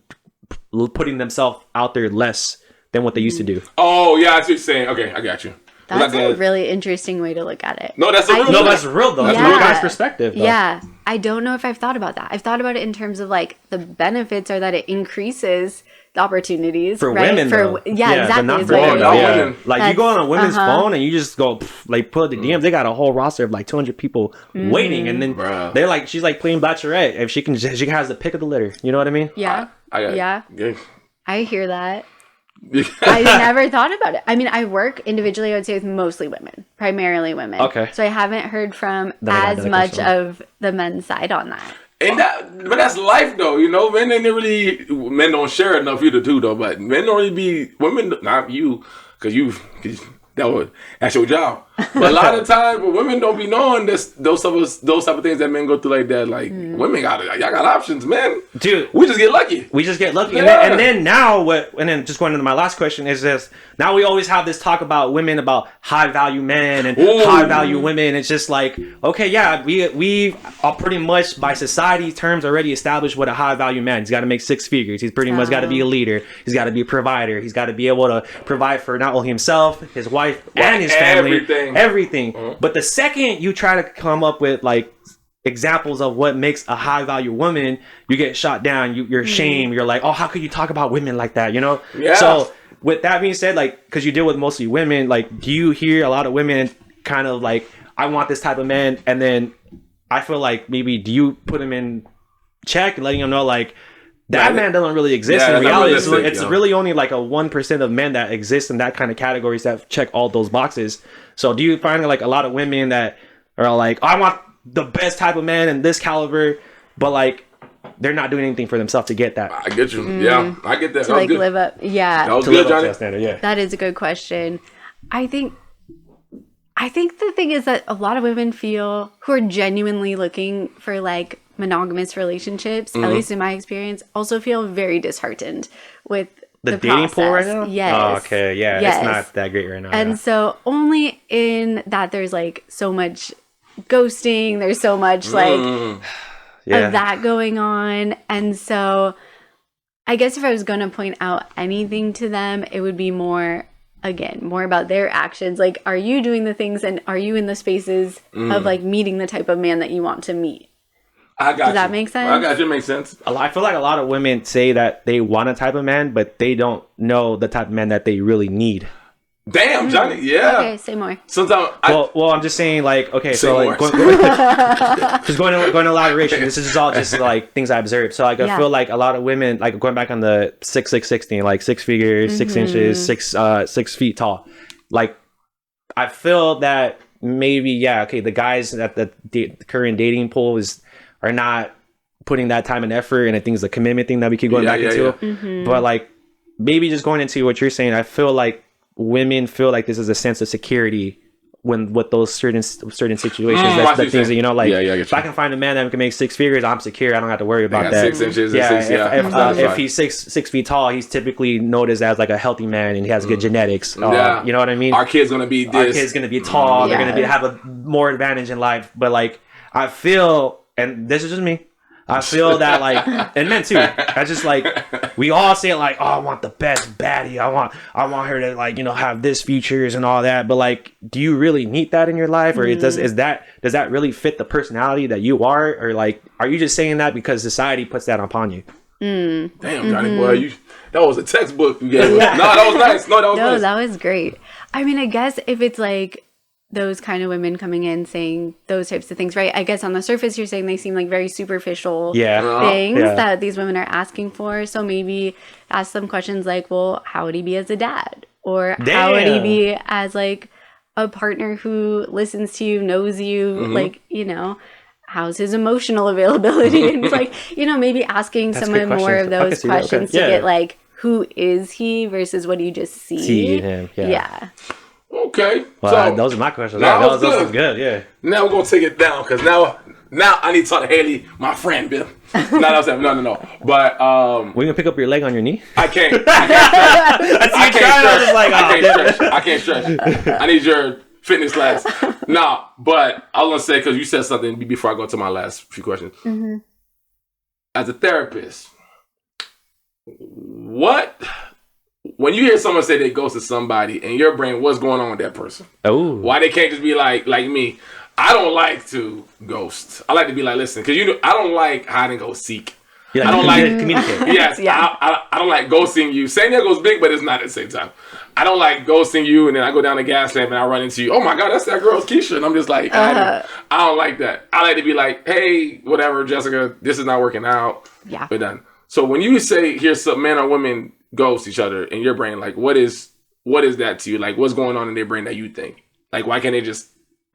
putting themselves out there less than what they used to do? Oh yeah, I see what you're saying. Okay, I got you. That's a really interesting way to look at it. No, that's real. No, that's real though. That's a real guy's perspective. Though. Yeah, I don't know if I've thought about that. I've thought about it in terms of like the benefits are that it increases the opportunities for right? women. For exactly. Not for women. Like you go on a women's phone and you just go like pull up the DMs. They got a whole roster of like 200 people waiting, and then they're like, she's like playing Bachelorette. If she has the pick of the litter. You know what I mean? Yeah. Yeah. I hear that. I never thought about it. I mean, I work individually, I would say, with mostly women, primarily women. Okay. So I haven't heard from as much of the men's side on that. But that's life though, you know. Men don't share enough either too though. But men don't really be women. Not you, because that's your job. But a lot of times, women don't be knowing those type of things that men go through like that. Like women y'all got options, man. Dude, we just get lucky. Yeah. And then now and then just going into my last question is this. Now we always have this talk about women, about high value men and high value women. It's just like, okay, yeah, we are pretty much by society terms already established what a high value man. He's got to make 6 figures. He's pretty much got to be a leader. He's got to be a provider. He's got to be able to provide for not only himself, his wife, and his family. Everything. But the second you try to come up with like examples of what makes a high value woman, you get shot down. You're ashamed. You're like, oh, how could you talk about women like that? You know? Yeah. So with that being said, like, because you deal with mostly women, like, do you hear a lot of women kind of like, I want this type of man, and then I feel like maybe do you put them in check and letting them know like that man doesn't really exist in reality? It's really only like a 1% of men that exist in that kind of categories that check all those boxes. So do you find like a lot of women that are like, oh, I want the best type of man and this caliber, but like they're not doing anything for themselves to get that? I get you. Yeah, I get that. To like live up. Yeah. That was good, Johnny. Standard, yeah. That is a good question. I think the thing is that a lot of women who are genuinely looking for like monogamous relationships, at least in my experience, also feel very disheartened with the dating process. pool right now? Yes. Oh, okay. Yeah. Yes. It's not that great right now. And so only in that there's like so much ghosting, there's so much like of that going on. And so I guess if I was going to point out anything to them, it would be more about their actions. Like, are you doing the things and are you in the spaces of like meeting the type of man that you want to meet? I got you. Does that make sense? I got you. It makes sense. I feel like a lot of women say that they want a type of man, but they don't know the type of man that they really need. Damn, Johnny. Yeah. Okay, say more. Sometimes. Well, I'm just saying, like, okay, so like, just going to elaboration. This is all just like things I observed. So like, I feel like a lot of women, like going back on the 6'6" thing, like 6 figures, 6 inches, 6 feet tall. Like, I feel that maybe the guys that the current dating pool are not putting that time and effort, and I think it's a commitment thing that we keep going back into. But like, maybe just going into what you're saying, I feel like women feel like this is a sense of security with those certain situations. That's the things that, you know, like, if I can find a man that can make 6 figures, I'm secure. I don't have to worry about that. 6 inches. If he's six feet tall, he's typically noticed as like a healthy man, and he has good genetics. You know what I mean? Our kid's gonna be this. Our kid's gonna be tall. They're gonna have a more advantage in life. But like, I feel, and this is just me, I feel that like, and men too, I just like, we all say like, oh, I want the best baddie. I want her to, like, you know, have this features and all that. But like, do you really need that in your life? Or does that really fit the personality that you are? Or like, are you just saying that because society puts that upon you? Damn, Johnny boy, that was a textbook you gave us. No, that was nice. No, that was great. I mean, I guess if it's like those kind of women coming in saying those types of things, right? I guess on the surface, you're saying they seem like very superficial things that these women are asking for. So maybe ask them questions like, well, how would he be as a dad? Or how would he be as like a partner who listens to you, knows you, like, you know, how's his emotional availability? And like, you know, maybe asking someone more of those questions to get like, who is he versus what do you just see in him? Yeah. Okay. Well, so, those are my questions. Those are good. Yeah. Now we're gonna take it down because now I need to talk to Hayley, my friend, Bill. No. But we can pick up your leg on your knee. I can't. I can't stretch. I need your fitness class. Nah, but I was gonna say, because you said something before I go to my last few questions. As a therapist, when you hear someone say they ghosted somebody in your brain, what's going on with that person? Oh, why they can't just be like me? I don't like to ghost. I like to be like, listen, because I don't like hide and go seek. I don't like communicate. Yes, I don't like ghosting you. Saying that goes big, but it's not at the same time. I don't like ghosting you, and then I go down the gas lamp and I run into you. Oh my God, that's that girl's Keisha, and I'm just like, I don't like that. I like to be like, hey, whatever, Jessica, this is not working out. Yeah, we're done. So when you say here's some man or women ghost each other in your brain, like what is that to you? Like what's going on in their brain that you think? Like why can't they just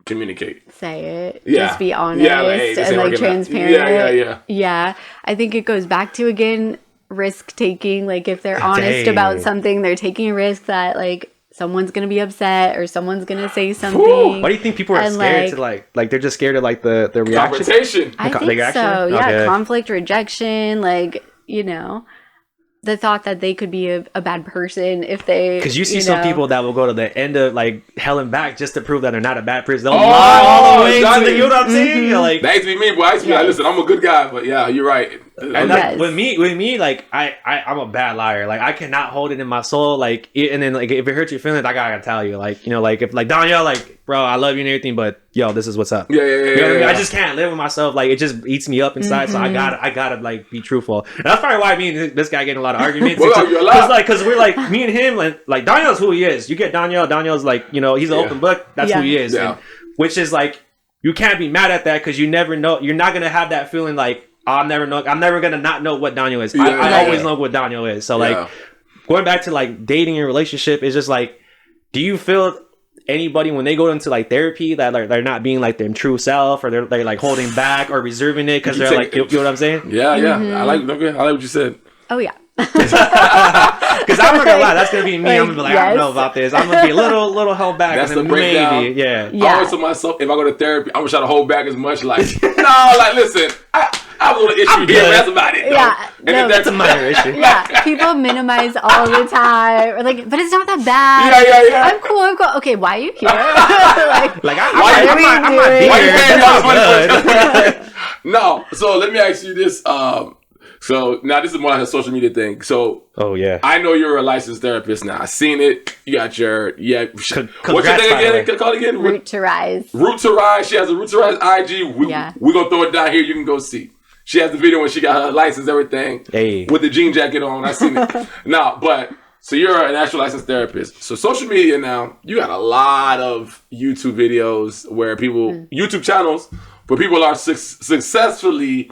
communicate? Say it. Yeah. Just be honest and like transparent. Yeah. I think it goes back to, again, risk taking. Like if they're honest about something, they're taking a risk that like someone's gonna be upset or someone's gonna say something. Ooh, why do you think people are scared to like they're just scared of like the reaction? Confrontation. I think so. Yeah, conflict, rejection, like, you know, the thought that they could be a bad person if they, because you see some people that will go to the end of like hell and back just to prove that they're not a bad person. They'll lie all the way to the, you know what I'm saying? Like, that used to be me, boy. I used to be like, listen, I'm a good guy, but yeah, you're right. And like, with me, like I'm a bad liar. Like I cannot hold it in my soul. Like, and then like if it hurts your feelings, I gotta tell you. Like, you know, like if like Danielle, like, bro, I love you and everything, but yo, this is what's up. Yeah. You know what I mean? I just can't live with myself. Like it just eats me up inside. So I gotta like be truthful. And that's probably why me and this guy getting a lot of arguments. Because we're like me and him, like Danielle's who he is. You get Danielle's like, you know, he's an open book. That's who he is. Yeah. And, which is like, you can't be mad at that because you never know. You're not gonna have that feeling like, I'm never gonna not know what Daniel is. I always know what Daniel is. So like going back to like dating and relationship, is just like, do you feel anybody when they go into like therapy that like they're not being like their true self, or they're like holding back or reserving it because they're like, you know what I'm saying? Yeah. I like what you said. Oh yeah. Because I'm not gonna lie, that's gonna be me. I'm gonna be like, I don't know about this. I'm gonna be a little held back. That's the breakdown. Maybe, yeah. I always tell myself, if I go to therapy, I'm gonna try to hold back as much. Like, no, like listen, I have a little issue here. That's about it. Though. Yeah, and that's a minor issue. Yeah, people minimize all the time. Or like, but it's not that bad. Yeah. I'm cool. Okay, why are you here? Why you paying me all this money for? No. So let me ask you this. So now this is more like a social media thing. So I know you're a licensed therapist now. I've seen it. You got your what's your thing again? Call it again? Root to Rise. Root to Rise. She has a Root to Rise IG. We're gonna throw it down here. You can go see. She has the video when she got her license, everything with the jean jacket on. I seen it. So you're an actual licensed therapist. So social media now, you got a lot of YouTube videos where people, YouTube channels where people are successfully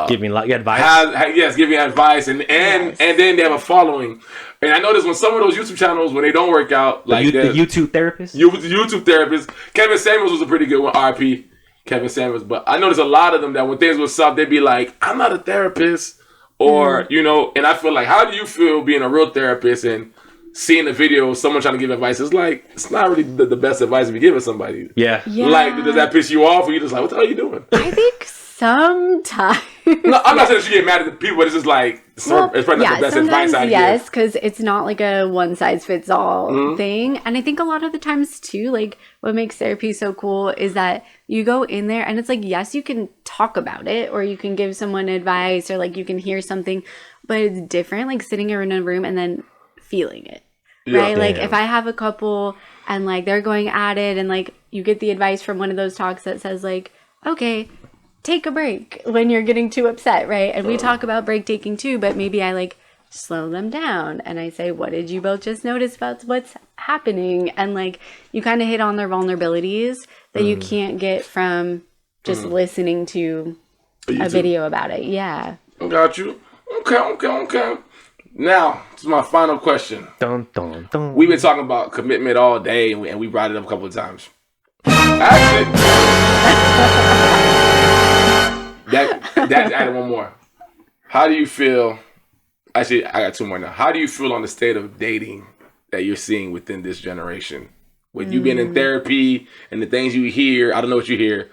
giving advice. Giving advice, and then they have a following. And I noticed when some of those YouTube channels, when they don't work out, like the YouTube therapists, Kevin Samuels was a pretty good one. RP Kevin Samuels, but I noticed a lot of them that when things was up, they'd be like, "I'm not a therapist." Or, and I feel like, how do you feel being a real therapist and seeing a video of someone trying to give advice? It's like, it's not really the best advice to be giving somebody. Yeah. Like, does that piss you off? Or you just like, what the hell are you doing? I think sometimes. No, I'm not saying that you get mad at the people, but it's just like, it's probably not the best advice I give. Yes, because it's not like a one-size-fits-all thing. And I think a lot of the times, too, like, what makes therapy so cool is that you go in there and it's like, yes, you can talk about it or you can give someone advice or, like, you can hear something, but it's different, like, sitting in a room and then feeling it, right? Like, if I have a couple and, like, they're going at it and, like, you get the advice from one of those talks that says, like, okay, take a break when you're getting too upset, right? And we talk about break taking too, but maybe I like slow them down and I say, what did you both just notice about what's happening? And like you kind of hit on their vulnerabilities that you can't get from just listening to a video about it. Yeah. Got you. Okay. Now, this is my final question. Dun, dun, dun. We've been talking about commitment all day and we brought it up a couple of times. Actually, that added one more. How do you feel? Actually, I got two more now. How do you feel on the state of dating that you're seeing within this generation? With you being in therapy and the things you hear, I don't know what you hear,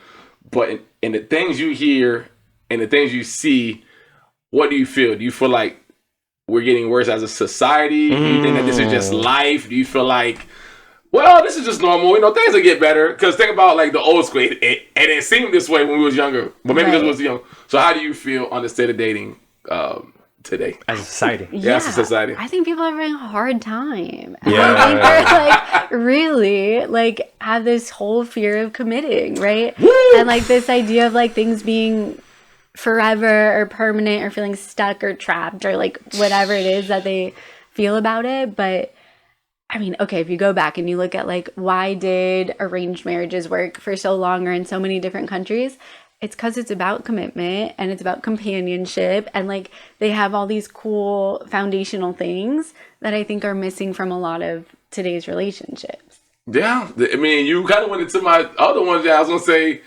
but in the things you hear and the things you see, what do you feel? Do you feel like we're getting worse as a society? Do you think that this is just life? Do you feel like, well, this is just normal, things will get better? Because think about like the old school, it seemed this way when we was younger, but maybe because we was young. So how do you feel on the state of dating today? As a society. As a society. I think people are having a hard time. Yeah. I think they're like really like have this whole fear of committing, right? Woo! And like this idea of like things being forever or permanent or feeling stuck or trapped or like whatever it is that they feel about it. But I mean, okay, if you go back and you look at like why did arranged marriages work for so long or in so many different countries, it's because it's about commitment and it's about companionship and like they have all these cool foundational things that I think are missing from a lot of today's relationships. Yeah, I mean, you kind of went into my other ones. I was gonna say,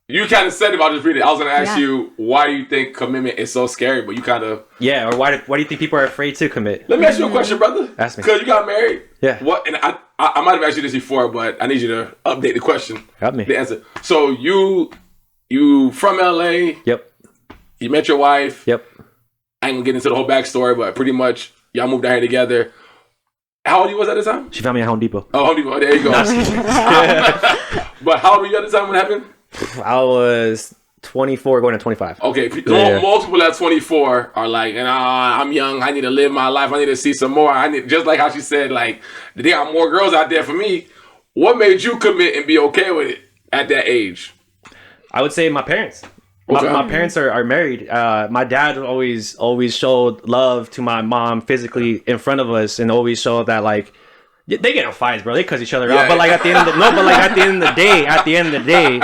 you kind of said it, but I'll just read it. I was gonna ask you, why do you think commitment is so scary? But you kind of or why do you think people are afraid to commit? Let me ask you a question, brother. Ask me. Because you got married. Yeah. What? And I might have asked you this before, but I need you to update the question. Help me. The answer. So you from LA. Yep. You met your wife. Yep. I ain't gonna get into the whole backstory, but pretty much y'all moved out here together. How old you was at the time? She found me at Home Depot. Oh, Home Depot. There you go. But how old were you at the time when it happened? I was 24 going to 25. Okay. Most people at 24 are like, I'm young. I need to live my life. I need to see some more. Just like how she said, like, they got more girls out there for me. What made you commit and be okay with it at that age? I would say my parents. Okay. My parents are married. My dad always showed love to my mom physically in front of us, and always showed that like they get in fights, bro. They cuss each other out. But like at the end of the day,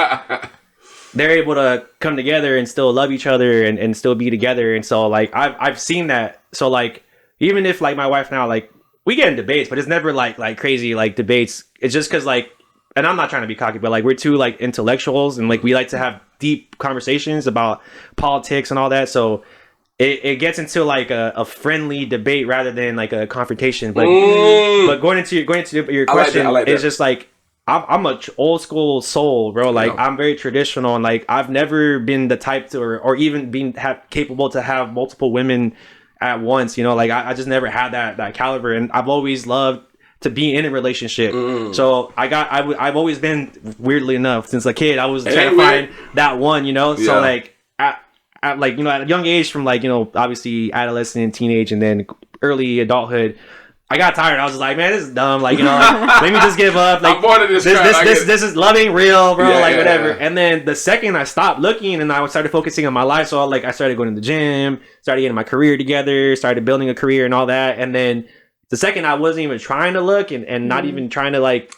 they're able to come together and still love each other and still be together. And so like I've seen that. So like even if like my wife now, like we get in debates, but it's never like crazy like debates. It's just because like, and I'm not trying to be cocky, but like we're two like intellectuals and like we like to have deep conversations about politics and all that. So it gets into like a friendly debate rather than like a confrontation. But going into your question, it's just like I'm a old school soul, bro. Like I'm very traditional, and like I've never been the type to or even been capable to have multiple women at once. Like I just never had that caliber, and I've always loved to be in a relationship. So I've always been, weirdly enough, since a kid, I was trying to find that one, So like at like, you know, at a young age, from like, you know, obviously adolescent, teenage, and then early adulthood, I got tired. I was just like, man, this is dumb. Like, you know, like, let me just give up. Like, I'm bored of this. This is love ain't real, bro. Yeah, like, whatever. Yeah. And then the second I stopped looking and I started focusing on my life, so like I started going to the gym, started getting my career together, started building a career and all that. And then the second I wasn't even trying to look and not even trying to like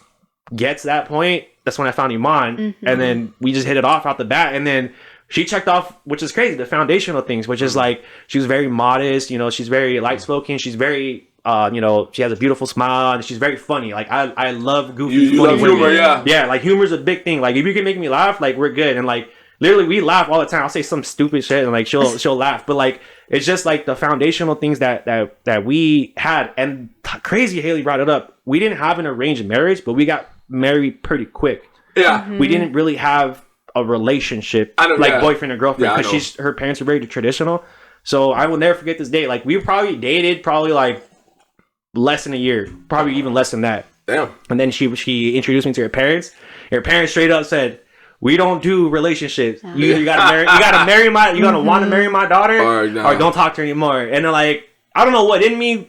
get to that point, that's when I found Iman. And then we just hit it off out the bat. And then she checked off, which is crazy, the foundational things, which is like, she was very modest, you know, she's very light spoken, she's very you know, she has a beautiful smile and she's very funny. Like I love goofy, funny humor, women. Yeah, like humor's a big thing. Like if you can make me laugh, like we're good. And like literally we laugh all the time. I'll say some stupid shit and like she'll laugh. But like it's just like the foundational things that we had. And crazy, Hayley brought it up. We didn't have an arranged marriage, but we got married pretty quick. Yeah. We didn't really have a relationship like boyfriend and girlfriend because her parents were very traditional. So I will never forget this date. Like we probably dated like less than a year, probably even less than that. Damn. And then she introduced me to her parents. Her parents straight up said, "We don't do relationships. You gotta marry my, you gotta want to marry my daughter, or don't talk to her anymore." And they're like, I don't know what in me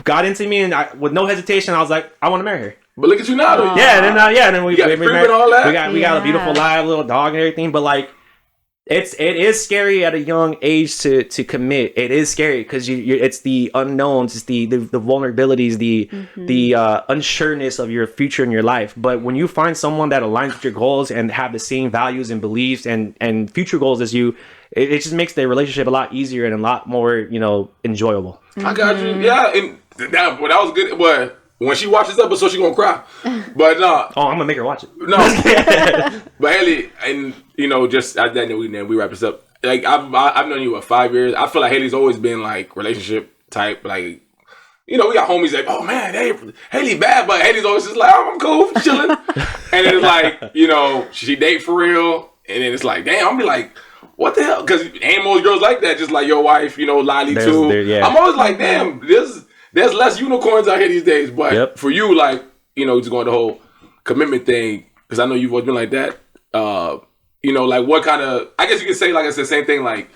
got into me, and with no hesitation, I was like, I want to marry her. But look at you now, though. Yeah, and then we married. All that. We got a beautiful live little dog and everything. But like, it is scary at a young age to commit. It is scary because it's the unknowns, it's the vulnerabilities, the unsureness of your future in your life. But when you find someone that aligns with your goals and have the same values and beliefs and future goals as you, it just makes the relationship a lot easier and a lot more, you know, enjoyable. I got you. Yeah, and that was good. But when she watches this episode, she gonna cry. But no. Oh, I'm gonna make her watch it. No. But Hayley, and you know, just at that we wrap this up. Like I've known you 5 years. I feel like Hayley's always been like relationship type. Like, you know, we got homies like, oh man, Hayley bad, but Hayley's always just like, oh, I'm cool, chilling. And then it's like, you know, she date for real, and then it's like, damn, I'm be like, what the hell? Because ain't most girls like that, just like your wife, you know, Lolly too. Yeah. I'm always like, damn, there's less unicorns out here these days. But for you, like, you know, just going the whole commitment thing, because I know you've always been like that. You know, like what kind of, I guess you could say, like I said, same thing. Like,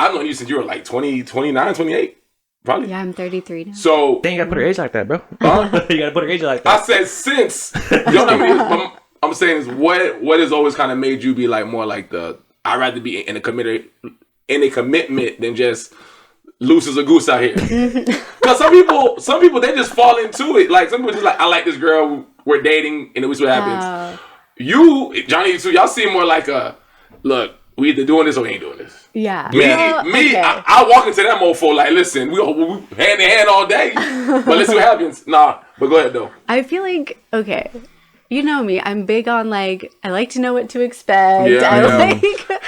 I've known you since you were like 20, 29, 28, probably. Yeah, I'm 33 now. So. Then you gotta put her age like that, bro. You gotta put her age like that. I said since. You know what I mean? I'm saying is what has always kind of made you be like more like I'd rather be in a commitment than just loose as a goose out here. Because some people they just fall into it. Like some people just like, I like this girl, we're dating, and then we see what happens. You, Johnny, too, y'all seem more like look, we either doing this or we ain't doing this. Yeah. Me, I walk into that mofo like, listen, we hand in hand all day, but let's see what happens. Nah, but go ahead though. I feel like, okay, you know me, I'm big on like, I like to know what to expect. Yeah,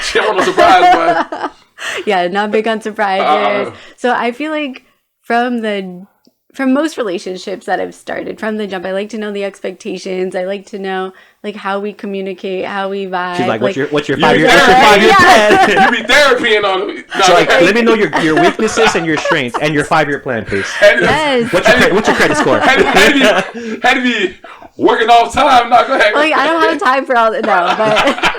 she don't want no surprise, but yeah, not big on surprises. So I feel like from most relationships that I've started from the jump, I like to know the expectations. I like to know like how we communicate, how we vibe. She's like, what's your 5 year plan? You be therapying on it. So like, let me know your weaknesses and your strengths and your 5 year plan, please. Yes. What's your credit score? Had to be working off time. No, go ahead. Like, I don't have time for all that. No, but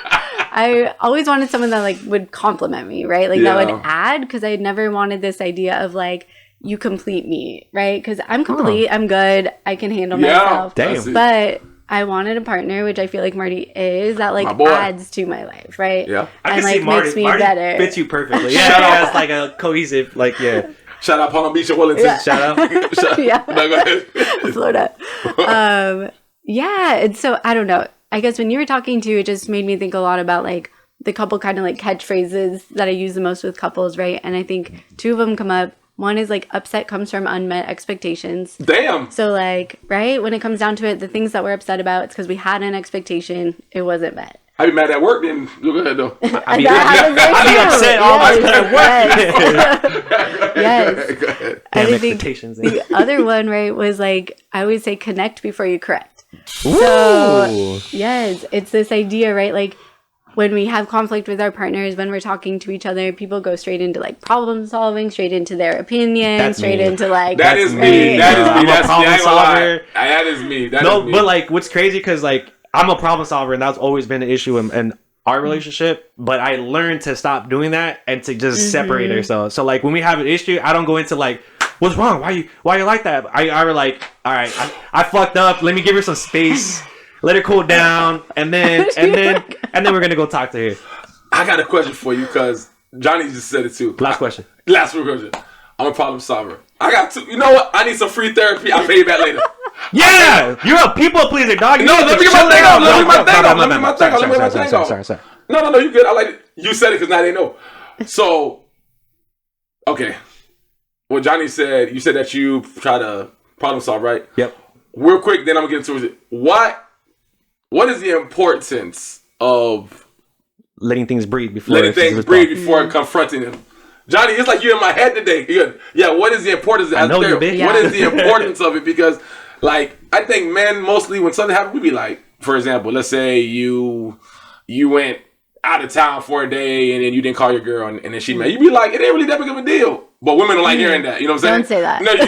I always wanted someone that like would compliment me, right? Like that would add, because I never wanted this idea of like, you complete me, right? Because I'm complete, I'm good, I can handle myself. Damn. But I wanted a partner, which I feel like Marty is, that like adds to my life, right? Yeah. I and can see makes me better. Fits you perfectly. Yeah, it's like a cohesive, like, yeah. Shout out Palm Beach and Wellington. Yeah. Shout out. Yeah. No, go ahead. Florida. Yeah, and so I don't know. I guess when you were talking to, it just made me think a lot about like the couple kind of like catchphrases that I use the most with couples, right? And I think 2 of them come up. One is like, upset comes from unmet expectations. Damn. So like, right, when it comes down to it, the things that we're upset about, it's because we had an expectation, it wasn't met. I'd be mad at work then. Go ahead though. I'd be upset all my time at work. Yes. Go ahead. I think the other one, right, was like, I always say connect before you correct. Ooh. So yes, it's this idea, right? Like, when we have conflict with our partners, when we're talking to each other, people go straight into like problem solving, straight into their opinion, into like that is me. That is me. That's problem solver. That is me. But like, what's crazy because like I'm a problem solver, and that's always been an issue. And our relationship, but I learned to stop doing that and to just separate ourselves. So like when we have an issue, I don't go into like, what's wrong? Why you like that? I were like, all right, I fucked up. Let me give her some space. Let her cool down, and then we're gonna go talk to her. I got a question for you because Johnny just said it too. Last question. I'm a problem solver. I got two. You know what? I need some free therapy. I'll pay you back later. Yeah, you're a people pleaser, dog. No, let me get my thing off. Let me get my thing off. Sorry. No, you good. I like it. You said it because now they know. So, okay. What Johnny said, you said that you try to problem solve, right? Yep. Real quick, then I'm gonna get into it. What is the importance of letting things breathe before confronting them? Johnny, it's like you're in my head today. Yeah, what is the importance of I know you, bitch. What is the importance of it? Because, like, I think men mostly, when something happens, we be like, for example, let's say you went out of town for a day and then you didn't call your girl and then she mad. You be like, it ain't really that big of a deal. But women don't like hearing that. You know what I'm saying? Don't say that. No, no.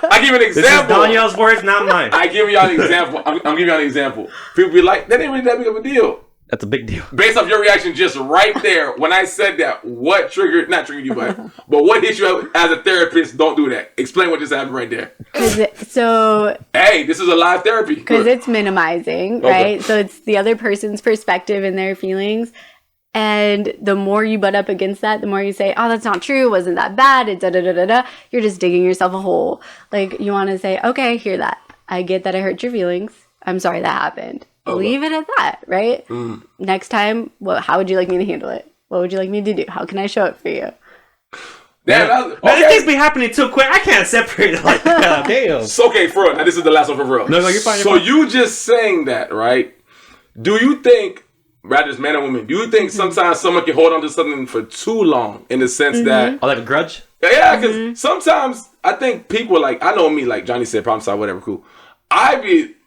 I give you an example. This is Danielle's words, not mine. I give y'all an example. I'm giving y'all an example. People be like, that ain't really that big of a deal. That's a big deal. Based off your reaction just right there, when I said that, what not triggered you, but what hit you as a therapist? Don't do that. Explain what just happened right there. Hey, this is a live therapy. Because it's minimizing, right? Okay. So it's the other person's perspective and their feelings. And the more you butt up against that, the more you say, oh, that's not true. It wasn't that bad. You're just digging yourself a hole. Like, you want to say, okay, hear that. I get that I hurt your feelings. I'm sorry that happened. Leave it at that, right? Next time, how would you like me to handle it? What would you like me to do? How can I show up for you? Damn, man, things be happening too quick. I can't separate it like that. Damn. So, okay, for real. Now, this is the last one for real. No, you're fine. So, you just saying that, right? Do you think, rather as man or woman, do you think sometimes someone can hold on to something for too long in the sense that... Oh, like a grudge? Yeah, because sometimes I think people like, I know me, like Johnny said, problem solve, whatever, cool.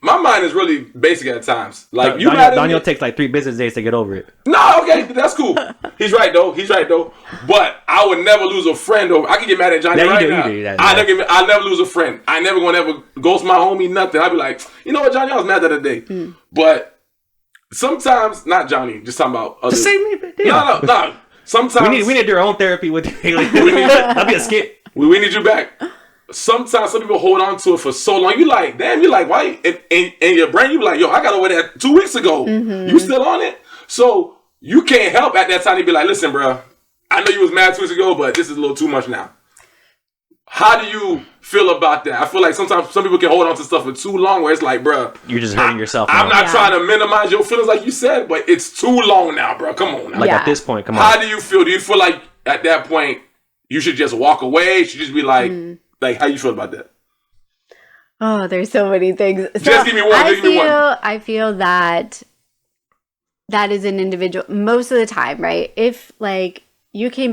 My mind is really basic at times. Like Daniel takes like 3 business days to get over it. No, okay, that's cool. He's right though. But I would never lose a friend over. I can get mad at Johnny right now. I'll never lose a friend. I never gonna ever ghost my homie. Nothing. I'll be like, you know what, Johnny, I was mad the other day. But sometimes, not Johnny. Just talking about others. Just say me. No. Sometimes we need your own therapy with Hayley. That'd be a skit. We need you back. Sometimes some people hold on to it for so long. You like, damn, you like, why? In your brain, you be like, yo, I got over that 2 weeks ago. You still on it? So you can't help at that time to be like, listen, bro, I know you was mad 2 weeks ago, but this is a little too much now. How do you feel about that? I feel like sometimes some people can hold on to stuff for too long where it's like, bro, you're just hurting yourself. I'm not trying to minimize your feelings like you said, but it's too long now, bro. Come on now. Like at this point, come on. How do you feel? Do you feel like at that point you should just walk away? You should just be like, like, how you feel about that? Oh, there's so many things. Just give me one. I feel that is an individual most of the time, right? If like you came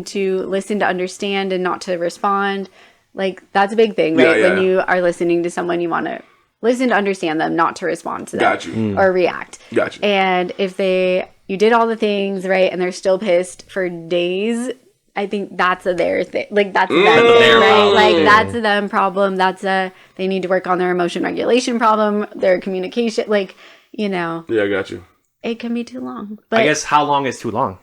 to listen to understand and not to respond, like that's a big thing, right? When you are listening to someone, you want to listen to understand them, not to respond to them or react. Got you. And if you did all the things, right, and they're still pissed for days, I think that's their thing. Like that's them thing, right? Like that's a them problem. They need to work on their emotion regulation problem, their communication. Like, you know. Yeah, I got you. It can be too long. But I guess how long is too long?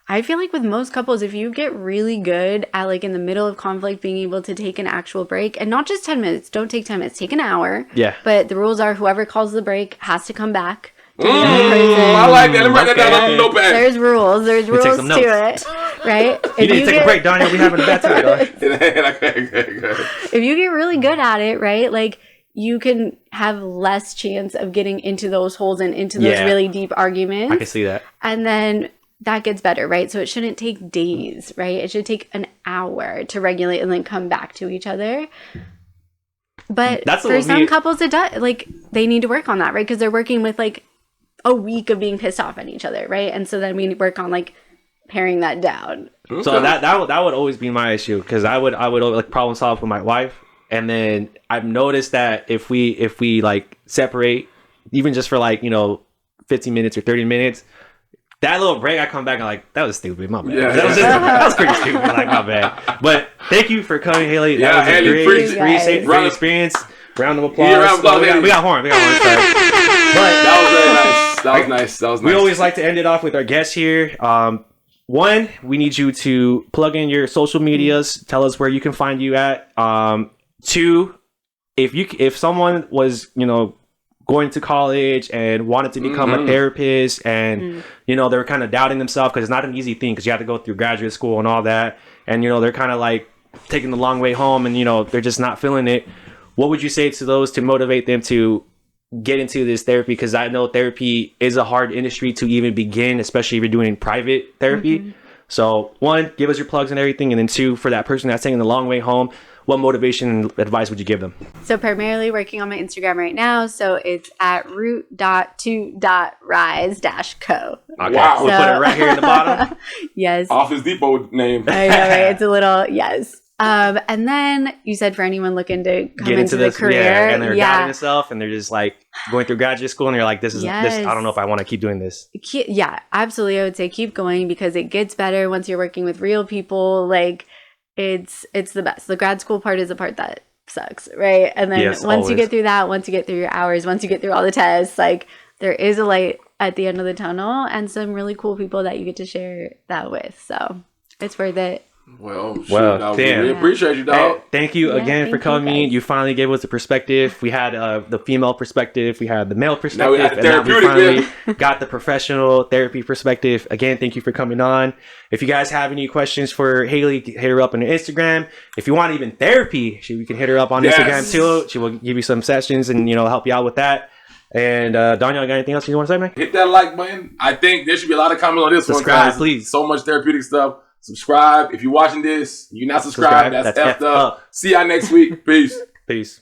I feel like with most couples, if you get really good at like in the middle of conflict being able to take an actual break, and not just 10 minutes, don't take 10 minutes, take an hour. Yeah. But the rules are whoever calls the break has to come back. I like that. Let me write that down on the notepad. There's rules to it, right? You need to take a break, Daniel. We having a bad time, dog. If you get really good at it, right? Like you can have less chance of getting into those holes and into those really deep arguments. I can see that. And then that gets better, right? So it shouldn't take days, right? It should take an hour to regulate and then come back to each other. But for some couples, it does. Like they need to work on that, right? Because they're working with like a week of being pissed off at each other, right? And so then we work on like paring that down. So that would always be my issue because I would like problem solve with my wife, and then I've noticed that if we like separate, even just for like 15 minutes or 30 minutes, that little break, I come back and like, that was stupid. My bad. Yeah, that was pretty stupid. Like, my bad. But thank you for coming, Hayley. That was Hayley, a great experience. Round of applause. We got horn. But that was nice. We always like to end it off with our guests here. One, we need you to plug in your social medias. Tell us where you can find you at. Two, if someone was, going to college and wanted to become a therapist and, they were kind of doubting themselves because it's not an easy thing because you have to go through graduate school and all that. And, they're kind of like taking the long way home and, they're just not feeling it. What would you say to those to motivate them to get into this therapy? Because I know therapy is a hard industry to even begin, especially if you're doing private therapy. So one, give us your plugs and everything. And then two, for that person that's taking the long way home, what motivation and advice would you give them? So primarily working on my Instagram right now. So it's at root.to.rise-co. Okay. Wow. We'll put it right here in the bottom. Yes. Office Depot name. I know, right? It's a little, yes. And then you said for anyone looking to come into the career. And they're doubting themselves and they're just like going through graduate school and they're like, this, I don't know if I want to keep doing this. Yeah, absolutely. I would say keep going because it gets better once you're working with real people. Like it's the best. The grad school part is the part that sucks, right? And then once you get through that, once you get through your hours, once you get through all the tests, like there is a light at the end of the tunnel and some really cool people that you get to share that with. So it's worth it. Well, damn. We appreciate you, dog. Thank you again for coming. You finally gave us a perspective. We had the female perspective. We had the male perspective. Now we finally got the professional therapy perspective. Again, thank you for coming on. If you guys have any questions for Hayley, hit her up on her Instagram. If you want even therapy, we can hit her up on Instagram too. She will give you some sessions and, help you out with that. And Daniel, you got anything else you want to say, man? Hit that like button. I think there should be a lot of comments on this one. Subscribe, please. So much therapeutic stuff. Subscribe. If you're watching this, you're not subscribed. That's effed up. See y'all next week. Peace. Peace.